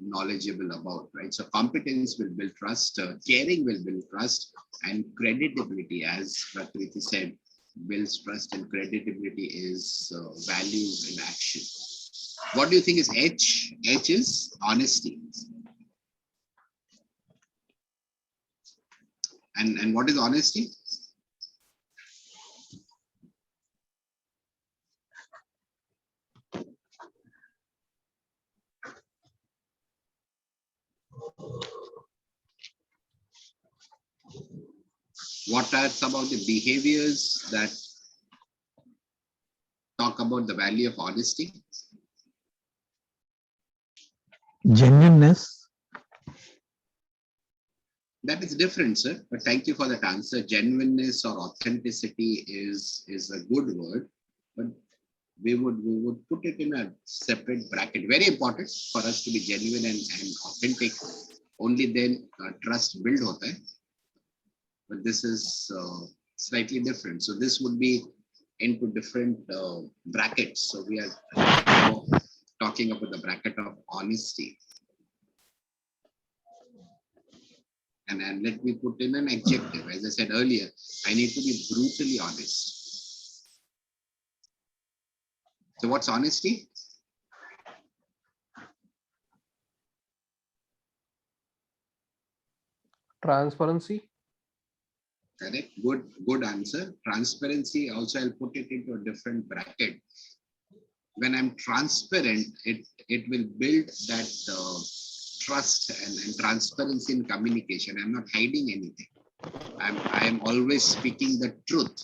knowledgeable about, right? So competence will build trust, caring will build trust, and credibility, as Prakriti said, builds trust, and credibility is values in action. What do you think is H? H is honesty. And what is honesty? What are some of the behaviors that talk about the value of honesty? Genuineness. That is different, sir. But thank you for that answer. Genuineness or authenticity is a good word, but we would put it in a separate bracket. Very important for us to be genuine and authentic. Only then trust build hota hai. But this is slightly different. So this would be into different brackets. So we are talking about the bracket of honesty. And let me put in an adjective. As I said earlier, I need to be brutally honest. So what's honesty? Transparency. Correct. Good answer. Transparency, also I'll put it into a different bracket. When I'm transparent, it will build that trust and transparency in communication. I'm not hiding anything. I'm always speaking the truth,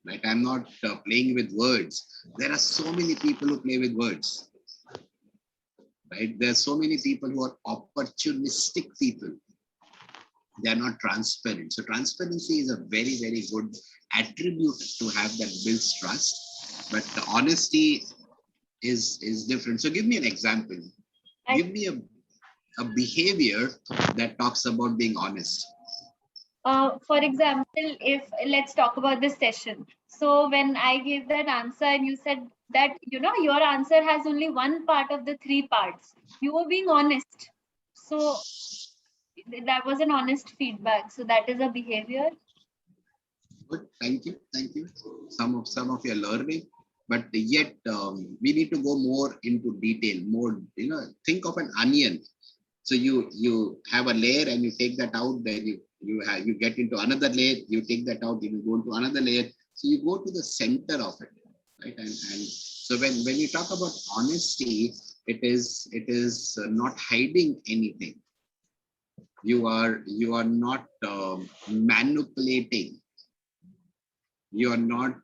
right? I'm not playing with words. There are so many people who play with words. right? There are so many people who are opportunistic people. They are not transparent. So transparency is a very, very good attribute to have that builds trust. But the honesty is different. So give me an example. Give me a behavior that talks about being honest. For example, if let's talk about this session. So when I gave that answer and you said that, you know, your answer has only one part of the three parts, you were being honest. So that was an honest feedback. So that is a behavior. Good, thank you, thank you. Some of you are learning, but yet we need to go more into detail. More, you know, think of an onion. So you have a layer and you take that out. Then you get into another layer. You take that out. You go into another layer. So you go to the center of it, right? And so when you talk about honesty, it is not hiding anything. You are not manipulating. You are not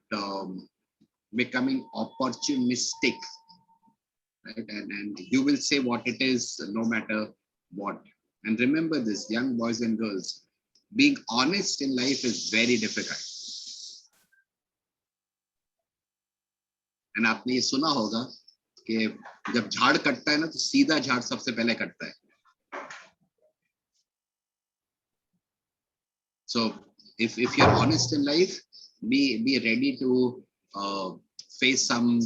becoming opportunistic, right? And you will say what it is no matter what. And remember this, young boys and girls, being honest in life is very difficult. And आपने ये सुना होगा कि जब झाड़ कटता है ना तो सीधा झाड़ सबसे पहले कटता है. So if you're honest in life, be ready to face some,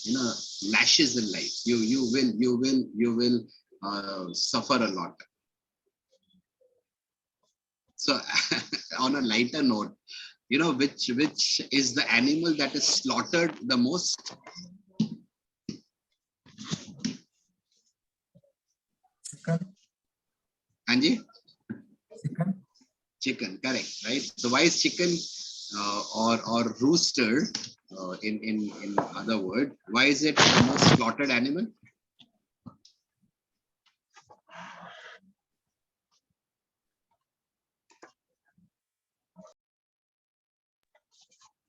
you know, lashes in life. You will suffer a lot. So on a lighter note, you know, which is the animal that is slaughtered the most? Chicken. Anji? Chicken. Chicken, correct, right? So why is chicken or rooster, in other word, why is it the most slaughtered animal?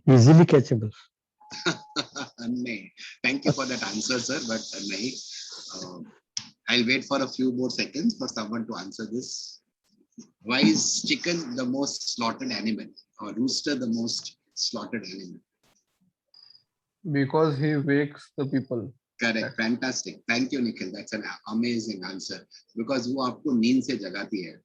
Easily catchable. Thank you for that answer, sir. But I'll wait for a few more seconds for someone to answer this. Why is chicken the most slaughtered animal, or rooster the most slaughtered animal? Because he wakes the people. Correct, fantastic. Thank you, Nikhil. That's an amazing answer. Because वो आपको नींद से जगाती है.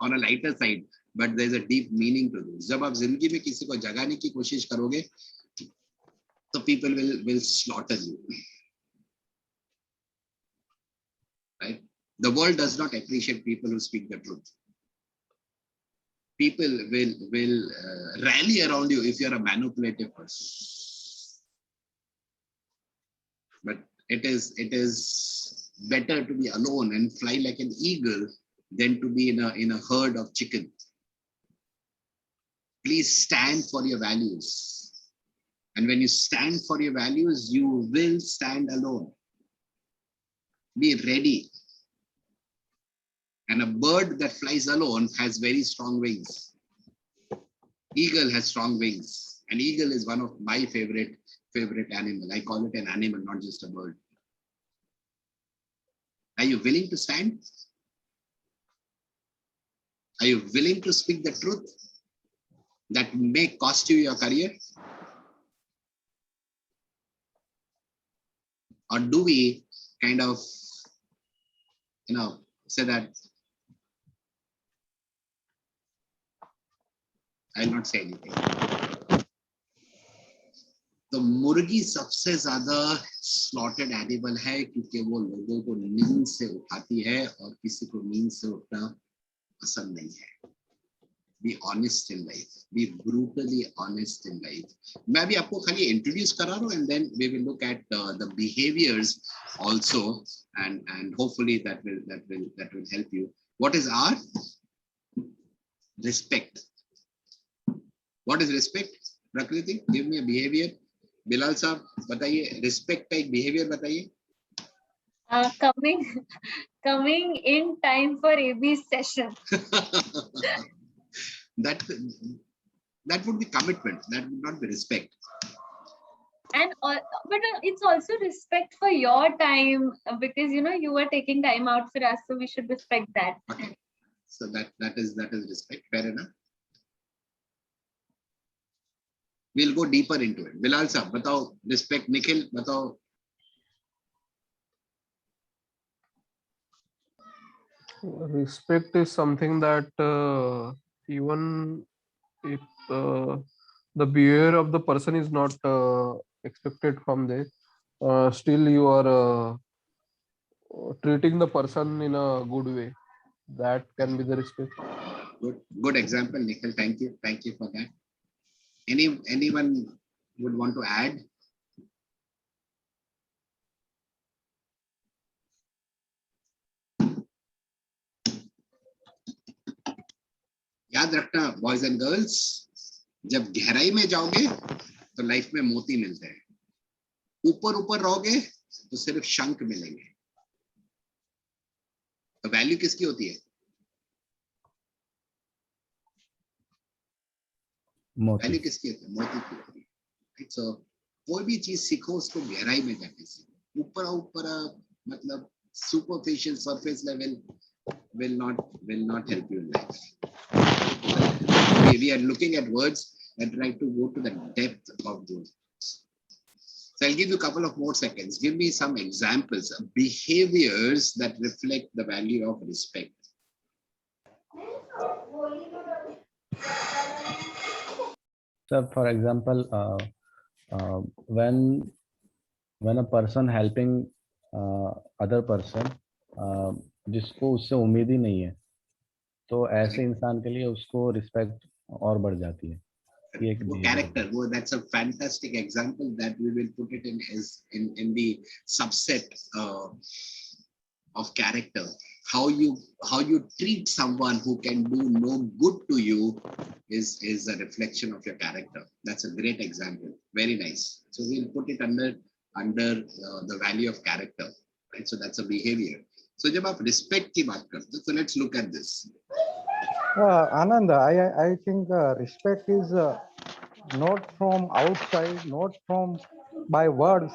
On a lighter side, but there's a deep meaning to this. जब आप जिंदगी में किसी को जगाने की कोशिश करोगे, तो people will slaughter you. Right? The world does not appreciate people who speak the truth. People will rally around you if you're a manipulative person. But it is better to be alone and fly like an eagle than to be in a herd of chickens. Please stand for your values. And when you stand for your values, you will stand alone. Be ready. And a bird that flies alone has very strong wings. Eagle has strong wings. An eagle is one of my favorite animal. I call it an animal, not just a bird. Are you willing to stand? Are you willing to speak the truth that may cost you your career? Or do we kind of, you know, say that I'll not say anything. तो मुर्गी सबसे ज्यादा slotted animal है क्योंकि वो लोगों को नींद से उठाती है और किसी को नींद से उठना पसंद नहीं है. Be honest in life. Be brutally honest in life. मैं भी आपको खाली इंट्रोड्यूस करा रहा हूँ and then we will look at the behaviors also and hopefully that will help you. What is R? Respect. What is respect? Prakriti, give me a behavior. Bilal साहब बताइए respect का एक behavior बताइए. Coming in time for AB's session. That would be commitment. That would not be respect. And but it's also respect for your time, because you know you are taking time out for us, so we should respect that. Okay. So that is respect. Fair enough. We'll go deeper into it. Bilal sir, batao respect. Nikhil, batao. Respect is something that even if the behavior of the person is not expected from there, still you are treating the person in a good way. That can be the respect. Good example, Nikhil. Thank you for that. Anyone would want to add? याद रखना boys and girls, जब गहराई में जाओगे तो life में मोती मिलते हैं, ऊपर ऊपर रहोगे तो सिर्फ शंख मिलेंगे। तो वैल्यू किसकी होती है? वैल्यू किसकी होती है? मोती की होती है। सो कोई भी चीज सीखो उसको गहराई में जाके सीखो। ऊपर ऊपर मतलब superficial surface level will not help you in life. We are looking at words and try to go to the depth of those. So I'll give you a couple of more seconds. Give me some examples of behaviors that reflect the value of respect. So, for example, when a person helping other person, जिसको उससे उम्मीद ही नहीं है, तो ऐसे इंसान के लिए उसको रिस्पेक्ट और बढ़ जाती है। Character, that's a fantastic example that we will put it in the subset of character. How you treat someone who can do no good to you is a reflection of your character. That's a great example. Very nice. So we'll put it under the value of character, right? So that's a behavior. So जब आप respect की बात करते हो, so let's look at this. Anand, I think respect is not from outside, not from by words,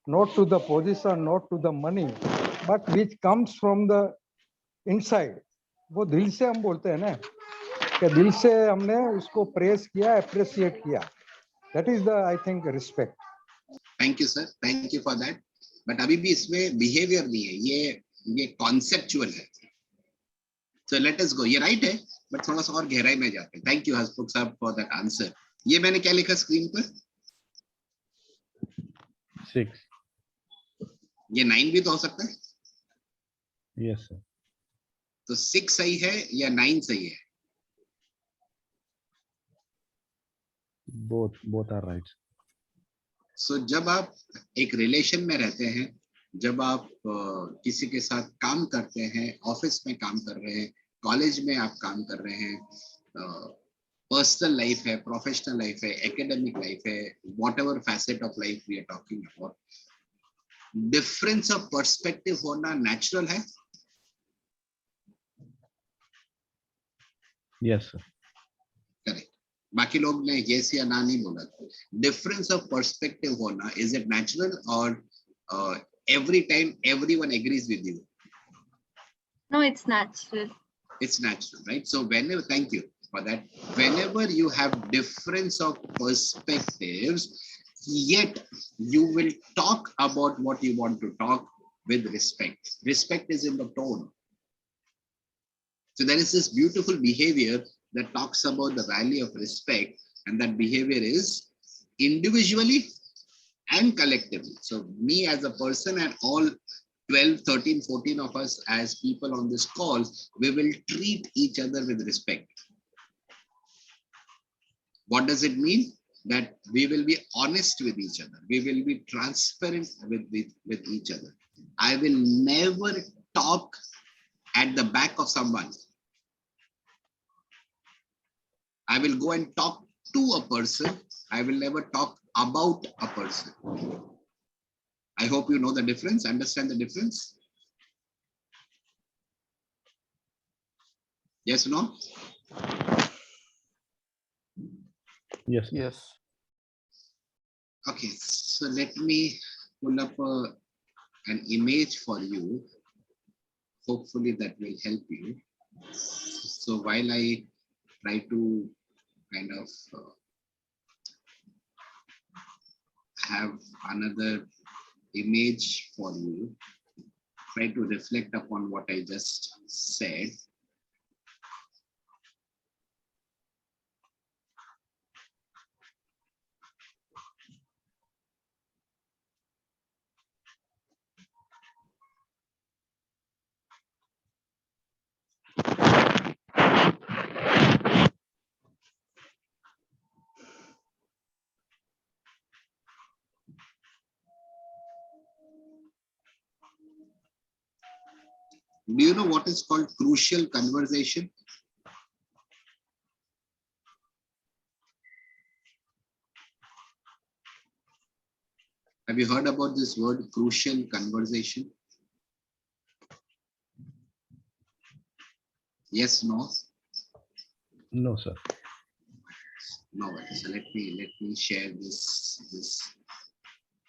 not to the position, not to the money, but which comes from the inside. वो दिल से हम बोलते हैं ना, कि दिल से हमने उसको प्रेस किया, अप्रिशिएट किया. That is the, I think, respect. Thank you, sir. Thank you for that. But अभी भी इसमें behavior नहीं है, ये conceptual है. So let us go. ये right है, but थोड़ा सा और गहराई में जाते हैं. Thank you, Hasmukh साहब, for that answer. ये मैंने क्या लिखा स्क्रीन पर? 6. ये 9 भी तो हो सकता है? Yes, sir. तो 6 सही है या 9 सही है? Both are right. So जब आप एक रिलेशन में रहते हैं, जब आप किसी के साथ काम करते हैं, ऑफिस में काम कर रहे हैं, कॉलेज में आप काम कर रहे हैं, पर्सनल लाइफ है, प्रोफेशनल लाइफ है, एकेडमिक लाइफ है, whatever facet of life we are talking about, difference of perspective होना नेचुरल है? Yes, sir. करेक्ट. बाकी लोग ने यस या ना नहीं बोला. डिफरेंस ऑफ पर्सपेक्टिव होना, इज इट नेचुरल और every time everyone agrees with you? No, it's natural. It's natural, right? So whenever, thank you for that, whenever you have difference of perspectives, yet you will talk about what you want to talk with respect. Respect is in the tone. So there is this beautiful behavior that talks about the value of respect, and that behavior is individually and collectively. So me as a person and all 12, 13, 14 of us as people on this call, we will treat each other with respect. What does it mean? That we will be honest with each other. We will be transparent with each other. I will never talk at the back of someone. I will go and talk to a person. I will never talk about a person. I hope you know the difference, understand the difference. Yes or no? Yes. Yes. Okay, so let me pull up an image for you. Hopefully that will help you. So while I try to kind of have another image for you, try to reflect upon what I just said. Do you know what is called crucial conversation? Have you heard about this word, crucial conversation? Yes, no? No, sir. No. So let me share this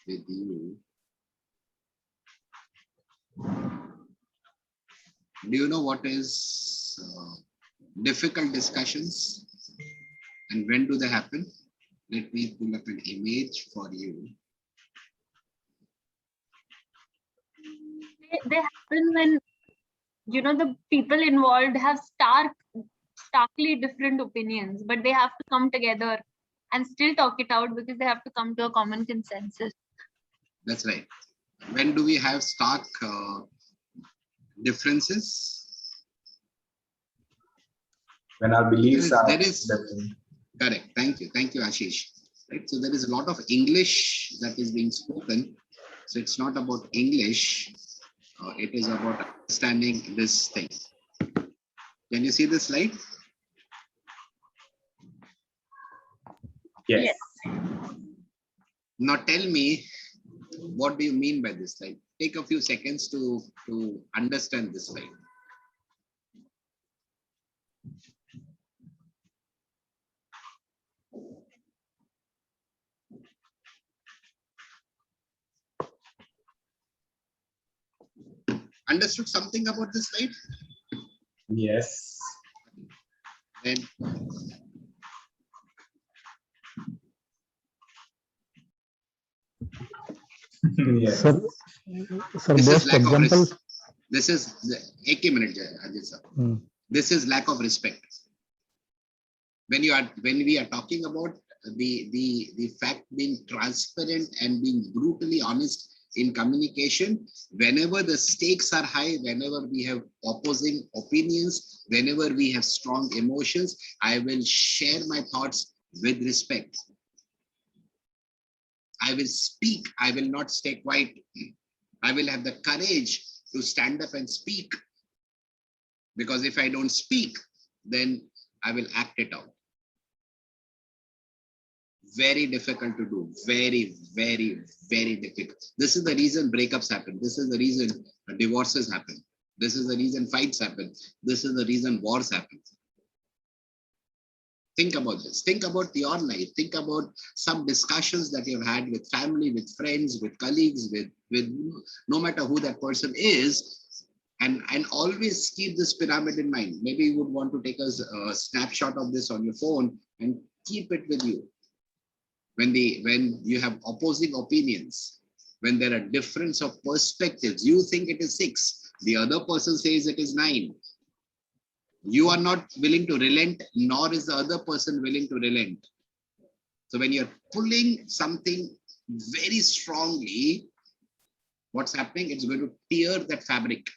with you. Do you know what is difficult discussions and when do they happen? Let me pull up an image for you. They happen when, you know, the people involved have starkly different opinions, but they have to come together and still talk it out because they have to come to a common consensus. That's right. When do we have stark differences? When our beliefs There are is different. correct. Thank you, Ashish. Right. So there is a lot of English that is being spoken. So it's not about English. It is about understanding this thing. Can you see this slide? Yes. Now tell me, what do you mean by this slide? Take a few seconds to understand this slide. Understood something about this slide? Yes. Then Yes. Sir, this is best lack of example. respect. This is एक minute, Ajay sir. This is lack of respect. When we are talking about the fact being transparent and being brutally honest in communication, whenever the stakes are high, whenever we have opposing opinions, whenever we have strong emotions, I will share my thoughts with respect. I will speak. I will not stay quiet. I will have the courage to stand up and speak. Because if I don't speak, then I will act it out. Very difficult to do. Very, very, very difficult. This is the reason breakups happen. This is the reason divorces happen. This is the reason fights happen. This is the reason wars happen. Think about this. Think about your life. Think about some discussions that you've had with family, with friends, with colleagues, with no matter who that person is. And always keep this pyramid in mind. Maybe you would want to take a snapshot of this on your phone and keep it with you. When you have opposing opinions, when there are difference of perspectives, you think it is 6, the other person says it is 9. You are not willing to relent, nor is the other person willing to relent. So when you're pulling something very strongly, what's happening? It's going to tear that fabric.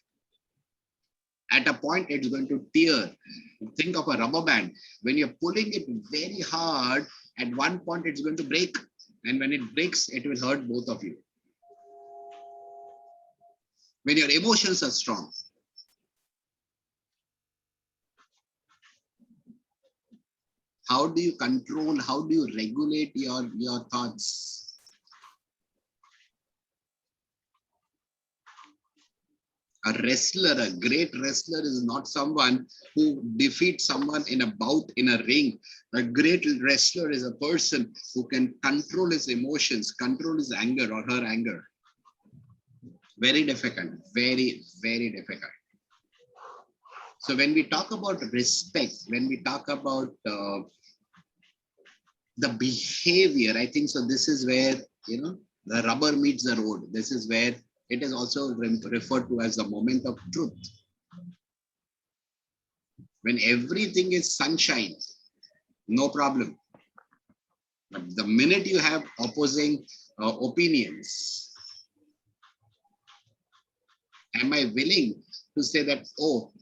At a point, it's going to tear. Think of a rubber band. When you're pulling it very hard, at one point, it's going to break. And when it breaks, it will hurt both of you. When your emotions are strong, how do you control, how do you regulate your thoughts? A wrestler, a great wrestler is not someone who defeats someone in a bout in a ring. A great wrestler is a person who can control his emotions, control his anger or her anger. Very difficult, very, very difficult. So when we talk about respect, when we talk about the behavior, I think so this is where, you know, the rubber meets the road. This is where it is also referred to as the moment of truth. When everything is sunshine, no problem. But the minute you have opposing opinions, am I willing to say that, oh,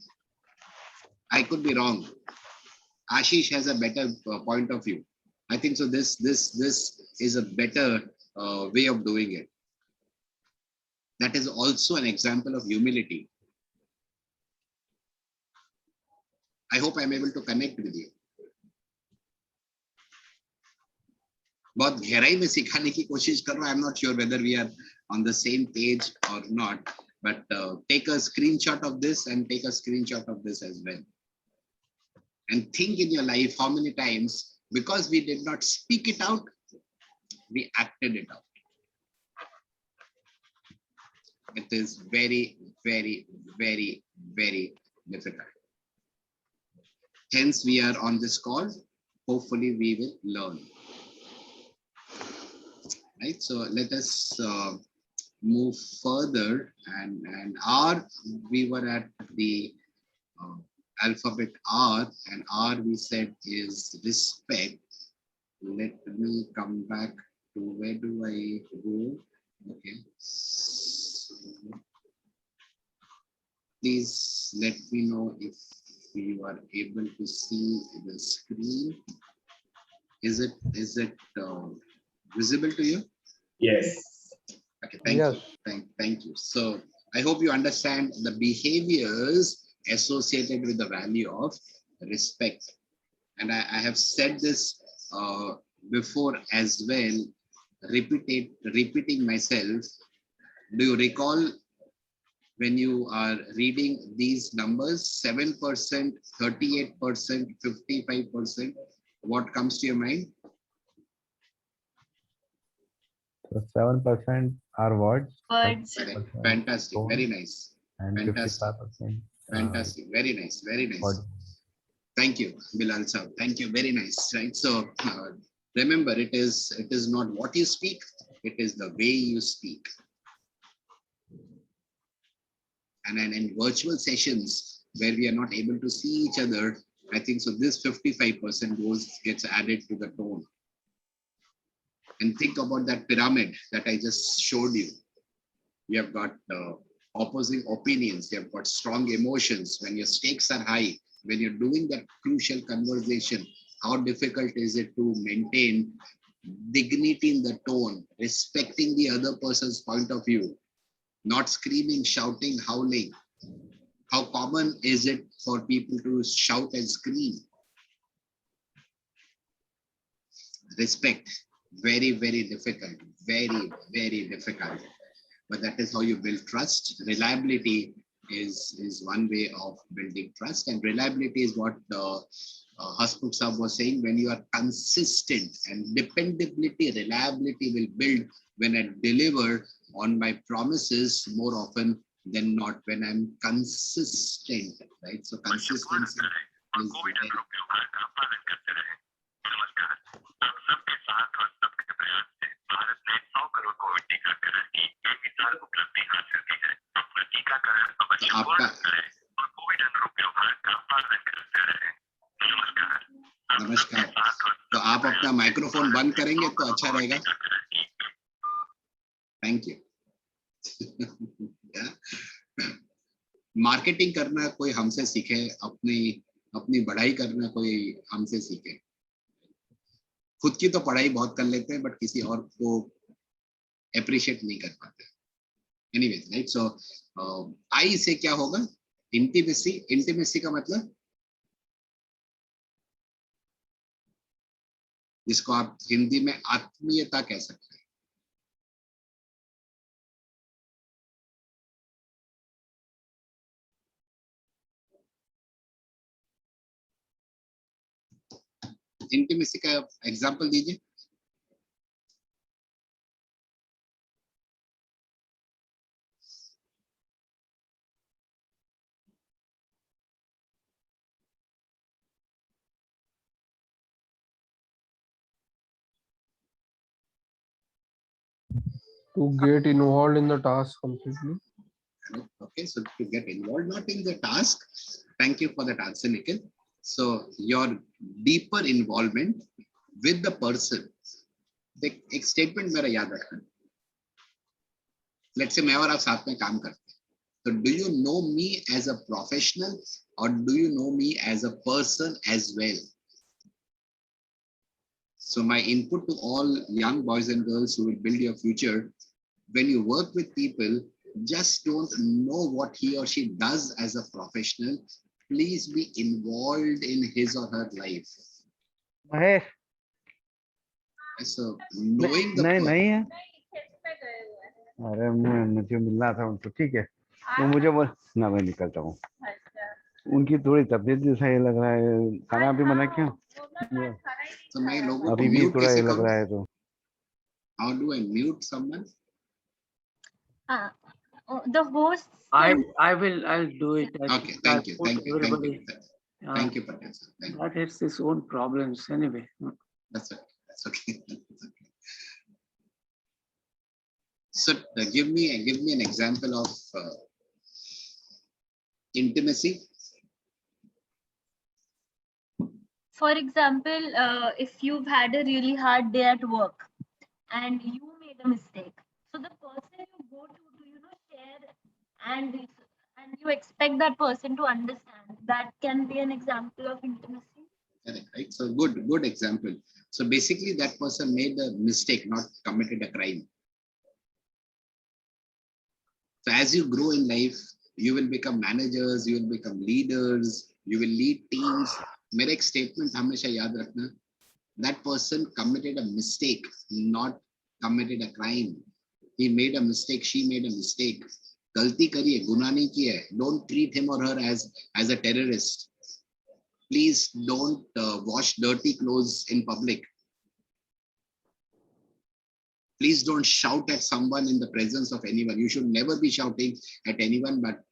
I could be wrong. Ashish has a better point of view. I think so this is a better way of doing it. That is also an example of humility. I hope I'm able to connect with you. बहुत गहराई में सिखाने की कोशिश कर रहा हूं. I'm not sure whether we are on the same page or not, but take a screenshot of this and take a screenshot of this as well. And think in your life how many times, because we did not speak it out, we acted it out. It is very, very, very, very difficult. Hence, we are on this call. Hopefully, we will learn. Right. So let us move further. And R, we were at the alphabet R, and R we said is respect. Let me come back to where do I go? Okay. Please let me know if you are able to see the screen. Is it visible to you? Yes. Okay, thank you. Thank you. So I hope you understand the behaviors associated with the value of respect. And I have said this before as well, repeating myself. Do you recall when you are reading these numbers, 7%, 38%, 55%, what comes to your mind? So 7% are words. Words. Fantastic. Very nice. And Fantastic. 55%. Fantastic. Very nice. Very nice. Words. Thank you, Bilal sir. Thank you. Very nice. Right. So remember, it is not what you speak, it is the way you speak. And in virtual sessions where we are not able to see each other, I think so this 55% gets added to the tone. And think about that pyramid that I just showed you. You have got opposing opinions, you have got strong emotions. When your stakes are high, when you're doing that crucial conversation, how difficult is it to maintain dignity in the tone, respecting the other person's point of view, not screaming, shouting, howling. How common is it for people to shout and scream? Respect, very, very difficult, very, very difficult. But that is how you build trust. Reliability is one way of building trust, and reliability is what Hasmukh Sahab was saying. When you are consistent, and dependability, reliability will build when I deliver on my promises more often than not, when I'm consistent, right? So consistency is नमस्कार. तो आप अपना microphone बंद करेंगे तो अच्छा रहेगा. Thank you. Marketing करना कोई हमसे सीखे, अपनी बढ़ाई करना कोई हमसे सीखे. खुद की तो पढ़ाई बहुत कर लेते हैं, बट किसी और को अप्रिशिएट नहीं कर पाते. Anyways, right. सो आई से क्या होगा? इंटीमेसी. इंटीमेसी का मतलब जिसको आप हिंदी में आत्मीयता कह सकते हैं. इंटीमेसी का एग्जांपल दीजिए. To get involved in the task completely. Okay, so to get involved, not in the task. Thank you for that answer, Nikhil. So your deeper involvement with the person. एक statement मेरा याद रखना. Let's say मैं और आप साथ में काम करते हैं. So do you know me as a professional or do you know me as a person as well? So my input to all young boys and girls who will build your future, when you work with people, just don't know what he or she does as a professional. Please be involved in his or her life. Mahesh So knowing the नहीं है. अरे मुझे मिलना था उनको. ठीक है, तो मुझे वो ना मैं निकलता हूँ. उनकी थोड़ी तबीयत जैसा ये लग रहा है. खाना भी मना किया. तो मैं लोगों को अभी भी mute थोड़ा कैसे ये लग करूं? रहा है. तो How do I mute someone? The host. I'll do it. Okay, thank you, thank you, thank Everybody. you. Thank you, Patel sir. Thank you. That has its own problems anyway. That's okay. That's okay. That's okay. So give me an example of intimacy. For example, if you've had a really hard day at work and you made a mistake, so the person you go to share and you expect that person to understand, that can be an example of intimacy. Correct, right? So good example. So basically that person made a mistake, not committed a crime. So as you grow in life, you will become managers, you will become leaders, you will lead teams. मेरा एक statement हमेशा याद रखना. That person committed a mistake, not committed a crime. He made a mistake, she made a mistake. गलती करी है, गुनाह नहीं किया है. Don't treat him or her as a terrorist. Please don't wash dirty clothes in public. Please don't shout at someone in the presence of anyone. You should never be shouting at anyone, but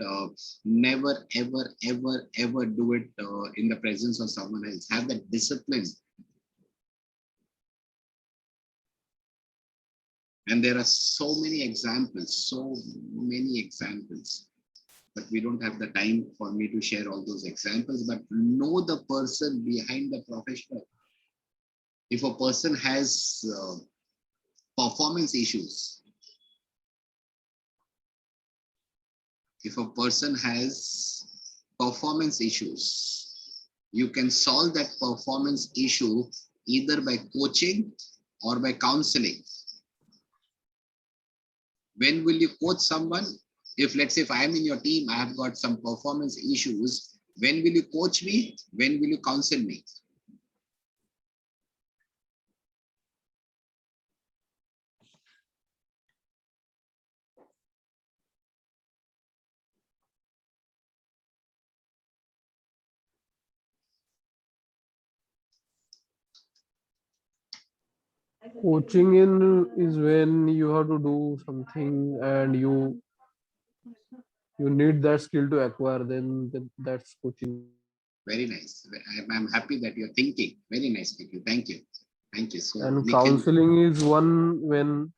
never, ever, ever, ever do it in the presence of someone else. Have that discipline. And there are so many examples, but we don't have the time for me to share all those examples, but know the person behind the professional. If a person has performance issues, you can solve that performance issue either by coaching or by counseling. When will you coach someone? If let's say if I am in your team, I have got some performance issues, when will you coach me? When will you counsel me? Coaching is when you have to do something and you need that skill to acquire, then that's coaching. Very nice. I'm happy that you're thinking. Very nice, Nikhil. Thank you. Thank you. So, And Nikhil, counseling is one when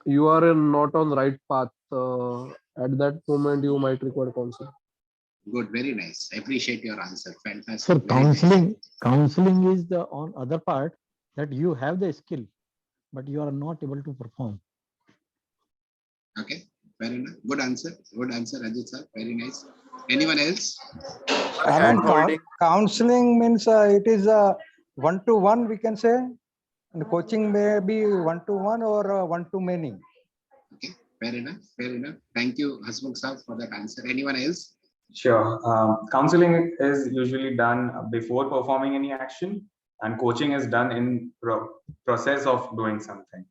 you are not on the right path. At that moment, you might require counseling. good, very nice. I appreciate your answer. Fantastic. So Very nice. counseling is the on other part that you have the skill, but you are not able to perform. Okay, fair enough. Good answer, Ajit sir. Very nice. Anyone else? I mean, counseling means it is a one-to-one, we can say, and coaching may be one-to-one or one-to-many. Okay, fair enough. Fair enough. Thank you, Hasmukh sir, for that answer. Anyone else? Sure. Counseling is usually done before performing any action, and coaching is done in process of doing something.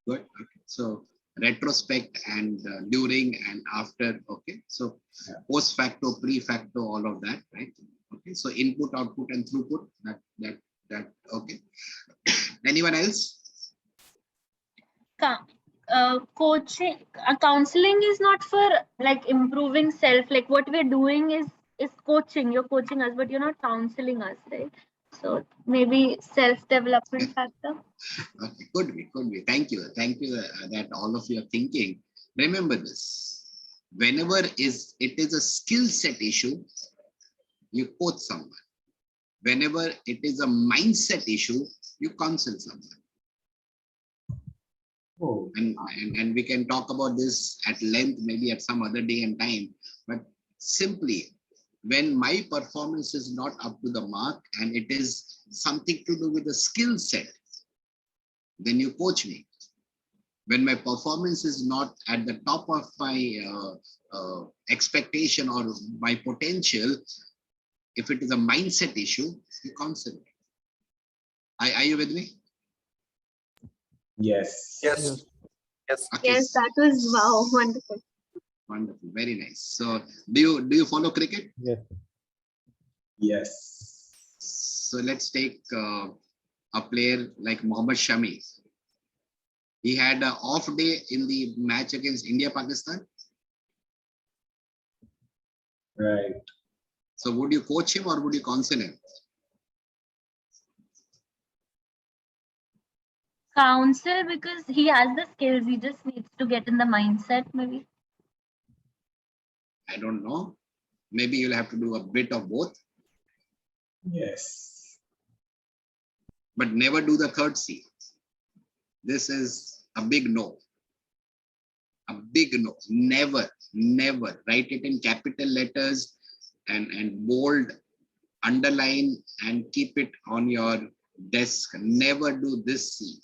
Good. Okay. So retrospect and during and after. Okay. So post facto, pre facto, all of that, right? Okay, so input, output, and throughput. That okay. Anyone else? Coaching, counseling is not for like improving self. Like what we're doing is coaching. You're coaching us, but you're not counseling us, right? So maybe self-development factor. Okay, could be. Thank you that all of you are thinking. Remember this: whenever it is a skill set issue, you coach someone. Whenever it is a mindset issue, you counsel someone. Oh, And we can talk about this at length, maybe at some other day and time. But simply, when my performance is not up to the mark and it is something to do with the skill set, then you coach me. When my performance is not at the top of my expectation or my potential, if it is a mindset issue, you counsel me. Are you with me? yes. Yes. Okay. Yes, that was wow, wonderful. Wonderful, very nice. So do you follow cricket? Yes. Yes. So let's take a player like Mohammad Shami. He had an off day in the match against India-Pakistan. Right. So would you coach him or would you counsel him? Counsel, because he has the skills. He just needs to get in the mindset, maybe. I don't know. Maybe you'll have to do a bit of both, Yes. but never do the third C. This is a big no. A big no. Never. Write it in capital letters and bold, underline, and keep it on your desk. Never do this C.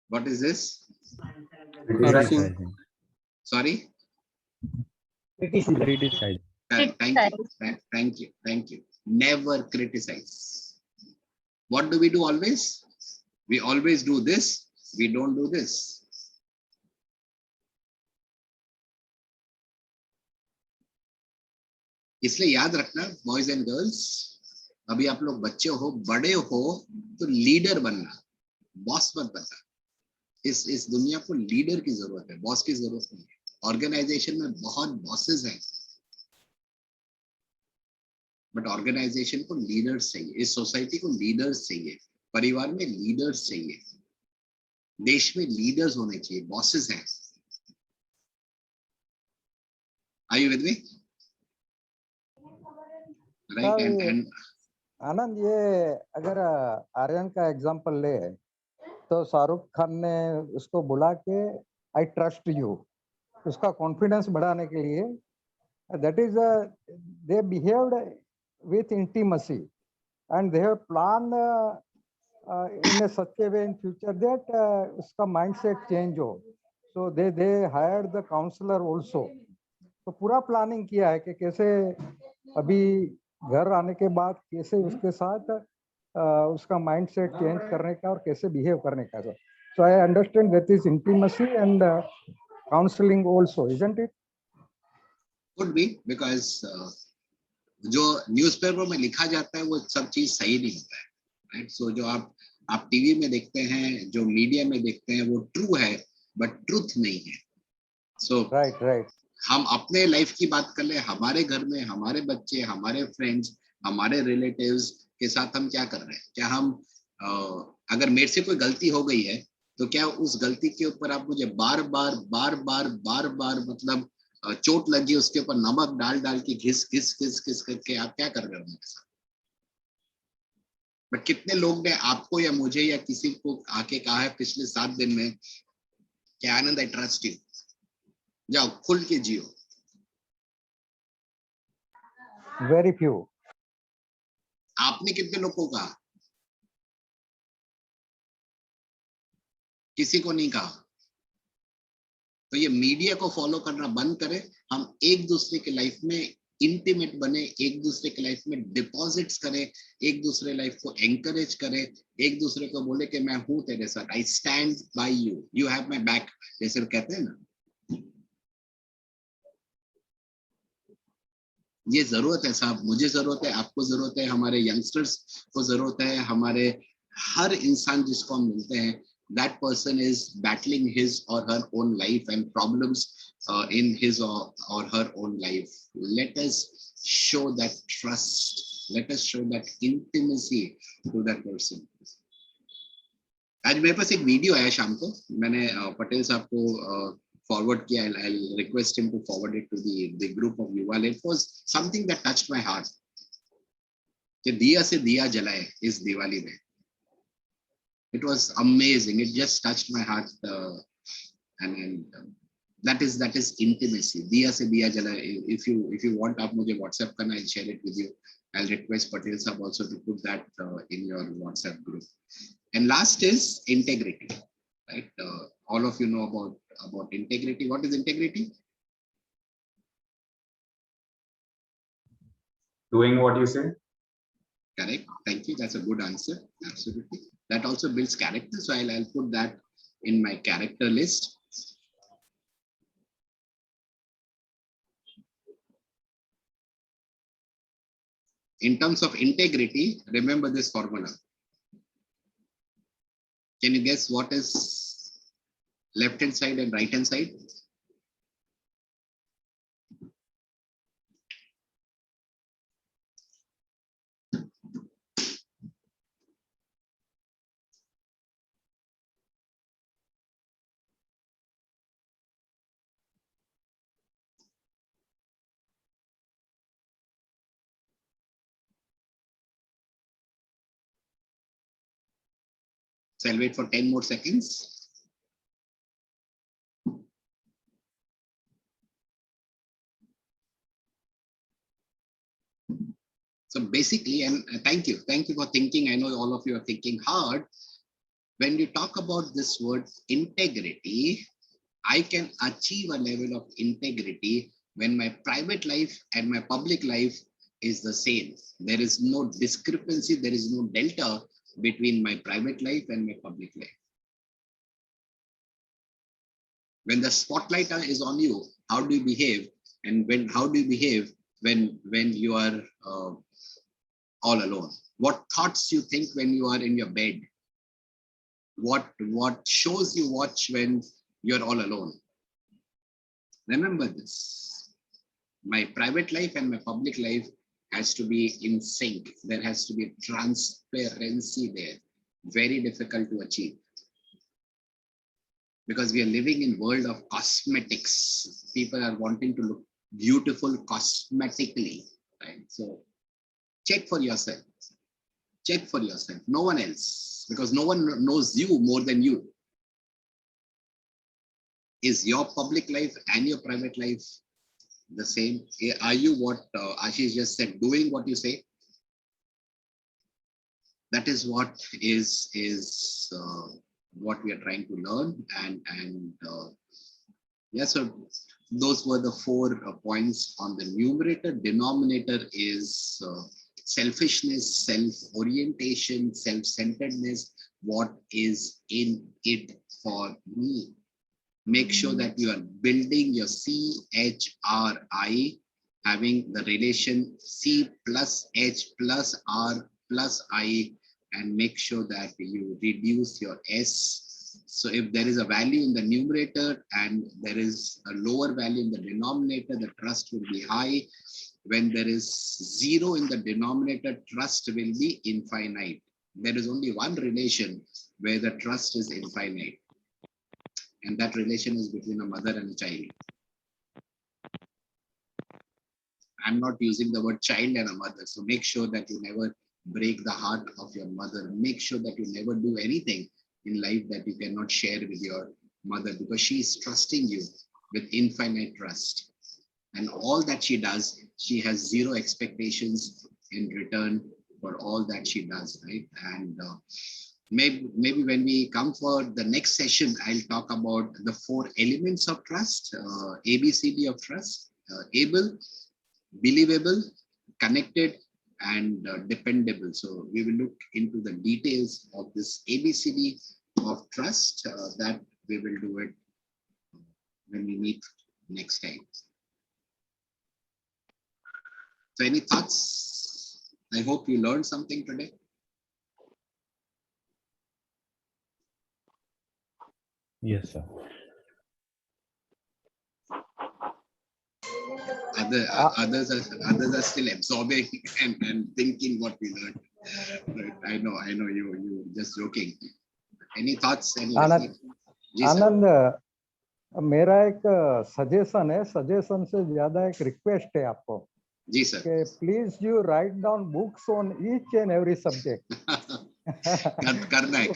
What is this? Criticizing. Sorry? Criticizing. Thank you. Never criticize. What do we do always? We always do this. We don't do this. इसलिए याद रखना, boys and girls, अभी आप लोग बच्चे हो, बड़े हो, तो लीडर बनना, बॉस मत बनना. इस दुनिया को लीडर की जरूरत है, बॉस की जरूरत नहीं है. ऑर्गेनाइजेशन में बहुत बॉसेस हैं, बट ऑर्गेनाइजेशन को लीडर्स चाहिए. इस सोसाइटी को लीडर्स चाहिए, परिवार में लीडर्स चाहिए, देश में लीडर्स होने चाहिए, बॉसेस हैं. Are you with me? Right. And आनंद, ये अगर आर्यन का एग्जांपल ले तो शाहरुख खान ने उसको बुला के आई ट्रस्ट यू, उसका कॉन्फिडेंस बढ़ाने के लिए, that is they behaved with intimacy and they have plan in such a way in future that उसका माइंडसेट चेंज हो. So they hired the counsellor also. तो पूरा प्लानिंग किया है कि कैसे अभी घर आने के बाद कैसे उसके साथ उसका माइंडसेट चेंज करने का और कैसे बिहेव करने का. So I understand that is intimacy and counselling also, isn't it? could be, because जो न्यूज़पेपर में लिखा जाता है वो सब चीज सही नहीं होता है, राइट. सो जो आप टीवी में देखते हैं, जो मीडिया में देखते हैं, वो ट्रू है बट ट्रूथ नहीं है. सो राइट. हम अपने लाइफ की बात कर ले, हमारे घर में हमारे बच्चे, हमारे फ्रेंड्स, हमारे रिलेटिव्स के साथ हम क्या कर रहे हैं. क्या हम अगर मेरे से कोई गलती हो गई है तो क्या उस गलती के ऊपर आप मुझे बार बार मतलब चोट लगी, उसके ऊपर नमक डाल के घिस करके आप क्या कर रहे हो मेरे साथ. बट कितने लोग ने आपको या मुझे या किसी को आके कहा है पिछले 7 दिन में कि आनंद, आई ट्रस्ट यू, जाओ खुल के जियो. Very few. आपने कितने लोगों को कहा? किसी को नहीं कहा. तो ये मीडिया को फॉलो करना बंद करें. हम एक दूसरे के लाइफ में इंटीमेट बने, एक दूसरे के लाइफ में डिपॉजिट्स करें, एक दूसरे लाइफ को एंकरेज करें, एक दूसरे को बोले कि मैं हूं तेरे साथ, I stand by you, you have my back, जैसे कहते हैं ना. ये जरूरत है साहब, मुझे जरूरत है, आपको जरूरत है, हमारे यंगस्टर्स को जरूरत है, हमारे हर इंसान जिसको हम मिलते हैं, that person is battling his or her own life and problems in his or her own life. Let us show that trust, let us show that intimacy to that person. आज मेरे पास एक वीडियो आया शाम को, मैंने पटेल साहब को forward किया. I'll request him to forward it to the group of Yuval. It was something that touched my heart. कि दिया से दिया जलाए इस दिवाली में. It was amazing. It just touched my heart, and that is intimacy. दिया से दिया जलाए. If you want, आप मुझे WhatsApp करना, I'll share it with you. I'll request Patel Sahab also to put that in your WhatsApp group. And last is integrity, right? All of you know about integrity. What is integrity? Doing what you say. Correct. Thank you. That's a good answer. Absolutely. That also builds character. So I'll put that in my character list. In terms of integrity, remember this formula. Can you guess what is left hand side and right hand side? So I'll wait for 10 more seconds. So basically, and thank you for thinking. I know all of you are thinking hard. When you talk about this word integrity, I can achieve a level of integrity when my private life and my public life is the same. There is no discrepancy, there is no delta between my private life and my public life. When the spotlight is on you, how do you behave? And how do you behave when you are all alone? What thoughts you think when you are in your bed? What shows you watch when you're all alone? Remember this. My private life and my public life has to be in sync. There has to be transparency there. Very difficult to achieve. Because we are living in a world of cosmetics. People are wanting to look beautiful cosmetically, right? So check for yourself. Check for yourself, no one else, because no one knows you more than you. Is your public life and your private life the same? Are you what Ashish just said, doing what you say? That is what is what we are trying to learn, and yeah, so those were the 4 points on the numerator. Denominator is selfishness, self-orientation, self-centeredness. What is in it for me? Make sure that you are building your CHRI, having the relation C plus H plus R plus I, and make sure that you reduce your S. So if there is a value in the numerator and there is a lower value in the denominator, the trust will be high. When there is 0 in the denominator, trust will be infinite. There is only one relation where the trust is infinite, and that relation is between a mother and a child. I'm not using the word child and a mother, so make sure that you never break the heart of your mother. Make sure that you never do anything in life that you cannot share with your mother, because she is trusting you with infinite trust. And all that she does, she has 0 expectations in return for all that she does, right? And maybe when we come for the next session, I'll talk about the 4 elements of trust, ABCD of trust: able, believable, connected, and dependable. So we will look into the details of this ABCD of trust. That we will do it when we meet next time. So any thoughts? I hope you learned something today. Yes, sir. Others are still absorbing and thinking what we learned. Right. I know you just joking. Any thoughts? Any Anand ji sir. आनंद मेरा एक suggestion है, suggestion से ज्यादा एक request है आपको जी sir. कि please you write down books on each and every subject. करना है.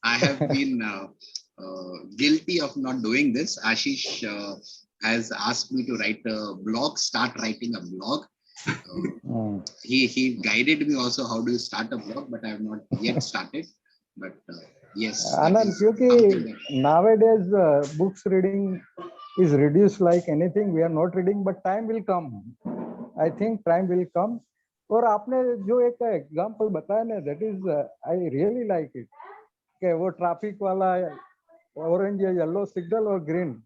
I have been guilty of not doing this. Ashish has asked me to write a blog, start writing a blog. He guided me also how do you start a blog, but I have not yet started. But yes, आनंद, क्योंकि nowadays books reading is reduced like anything. We are not reading, but time will come. I think time will come. और आपने जो एक example बताया ना, that is I really like it. कि वो traffic वाला ऑरेंज या येलो सिग्नल और green.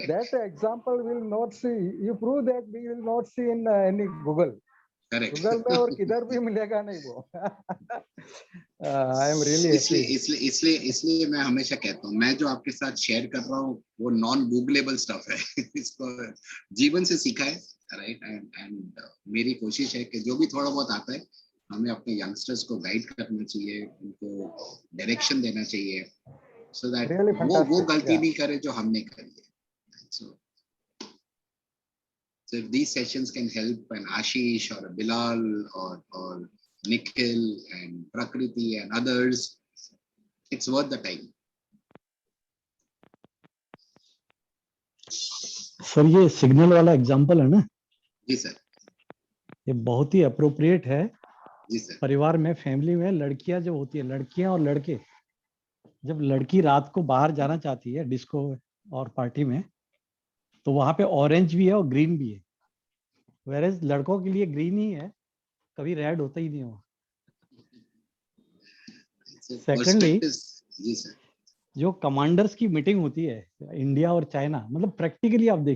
That example will not see. You prove that we will not see in any Google. Google में और किधर भी मिलेगा नहीं वो. I am really happy. इसलिए मैं हमेशा कहता हूँ, मैं जो आपके साथ शेयर कर रहा हूँ वो नॉन गूगलेबल स्टफ है. इसको जीवन से सीखा है, राइट. एंड मेरी कोशिश है कि जो भी थोड़ा बहुत आता है हमें अपने यंगस्टर्स को गाइड करना चाहिए, उनको डायरेक्शन देना चाहिए, सो दैट वो गलती नहीं करे जो हमने करी है. So if these sessions can help an Ashish or a Bilal or Nikhil and Prakriti and others, it's worth the time. Sir ये सिग्नल वाला एग्जांपल है ना? जी सर. ये बहुत ही अप्रोप्रिएट है. जी सर. परिवार में, फैमिली में लड़कियां जब होती है, लड़कियां और लड़के, जब लड़की रात को बाहर जाना चाहती है डिस्को और पार्टी में, तो वहां पे ऑरेंज भी है और ग्रीन भी है. वेरेज लड़कों के लिए ग्रीन ही है, कभी रेड होता ही नहीं हुआ. सेकेंडली, जो कमांडर्स की मीटिंग होती है इंडिया और चाइना, मतलब प्रैक्टिकली आप देखिए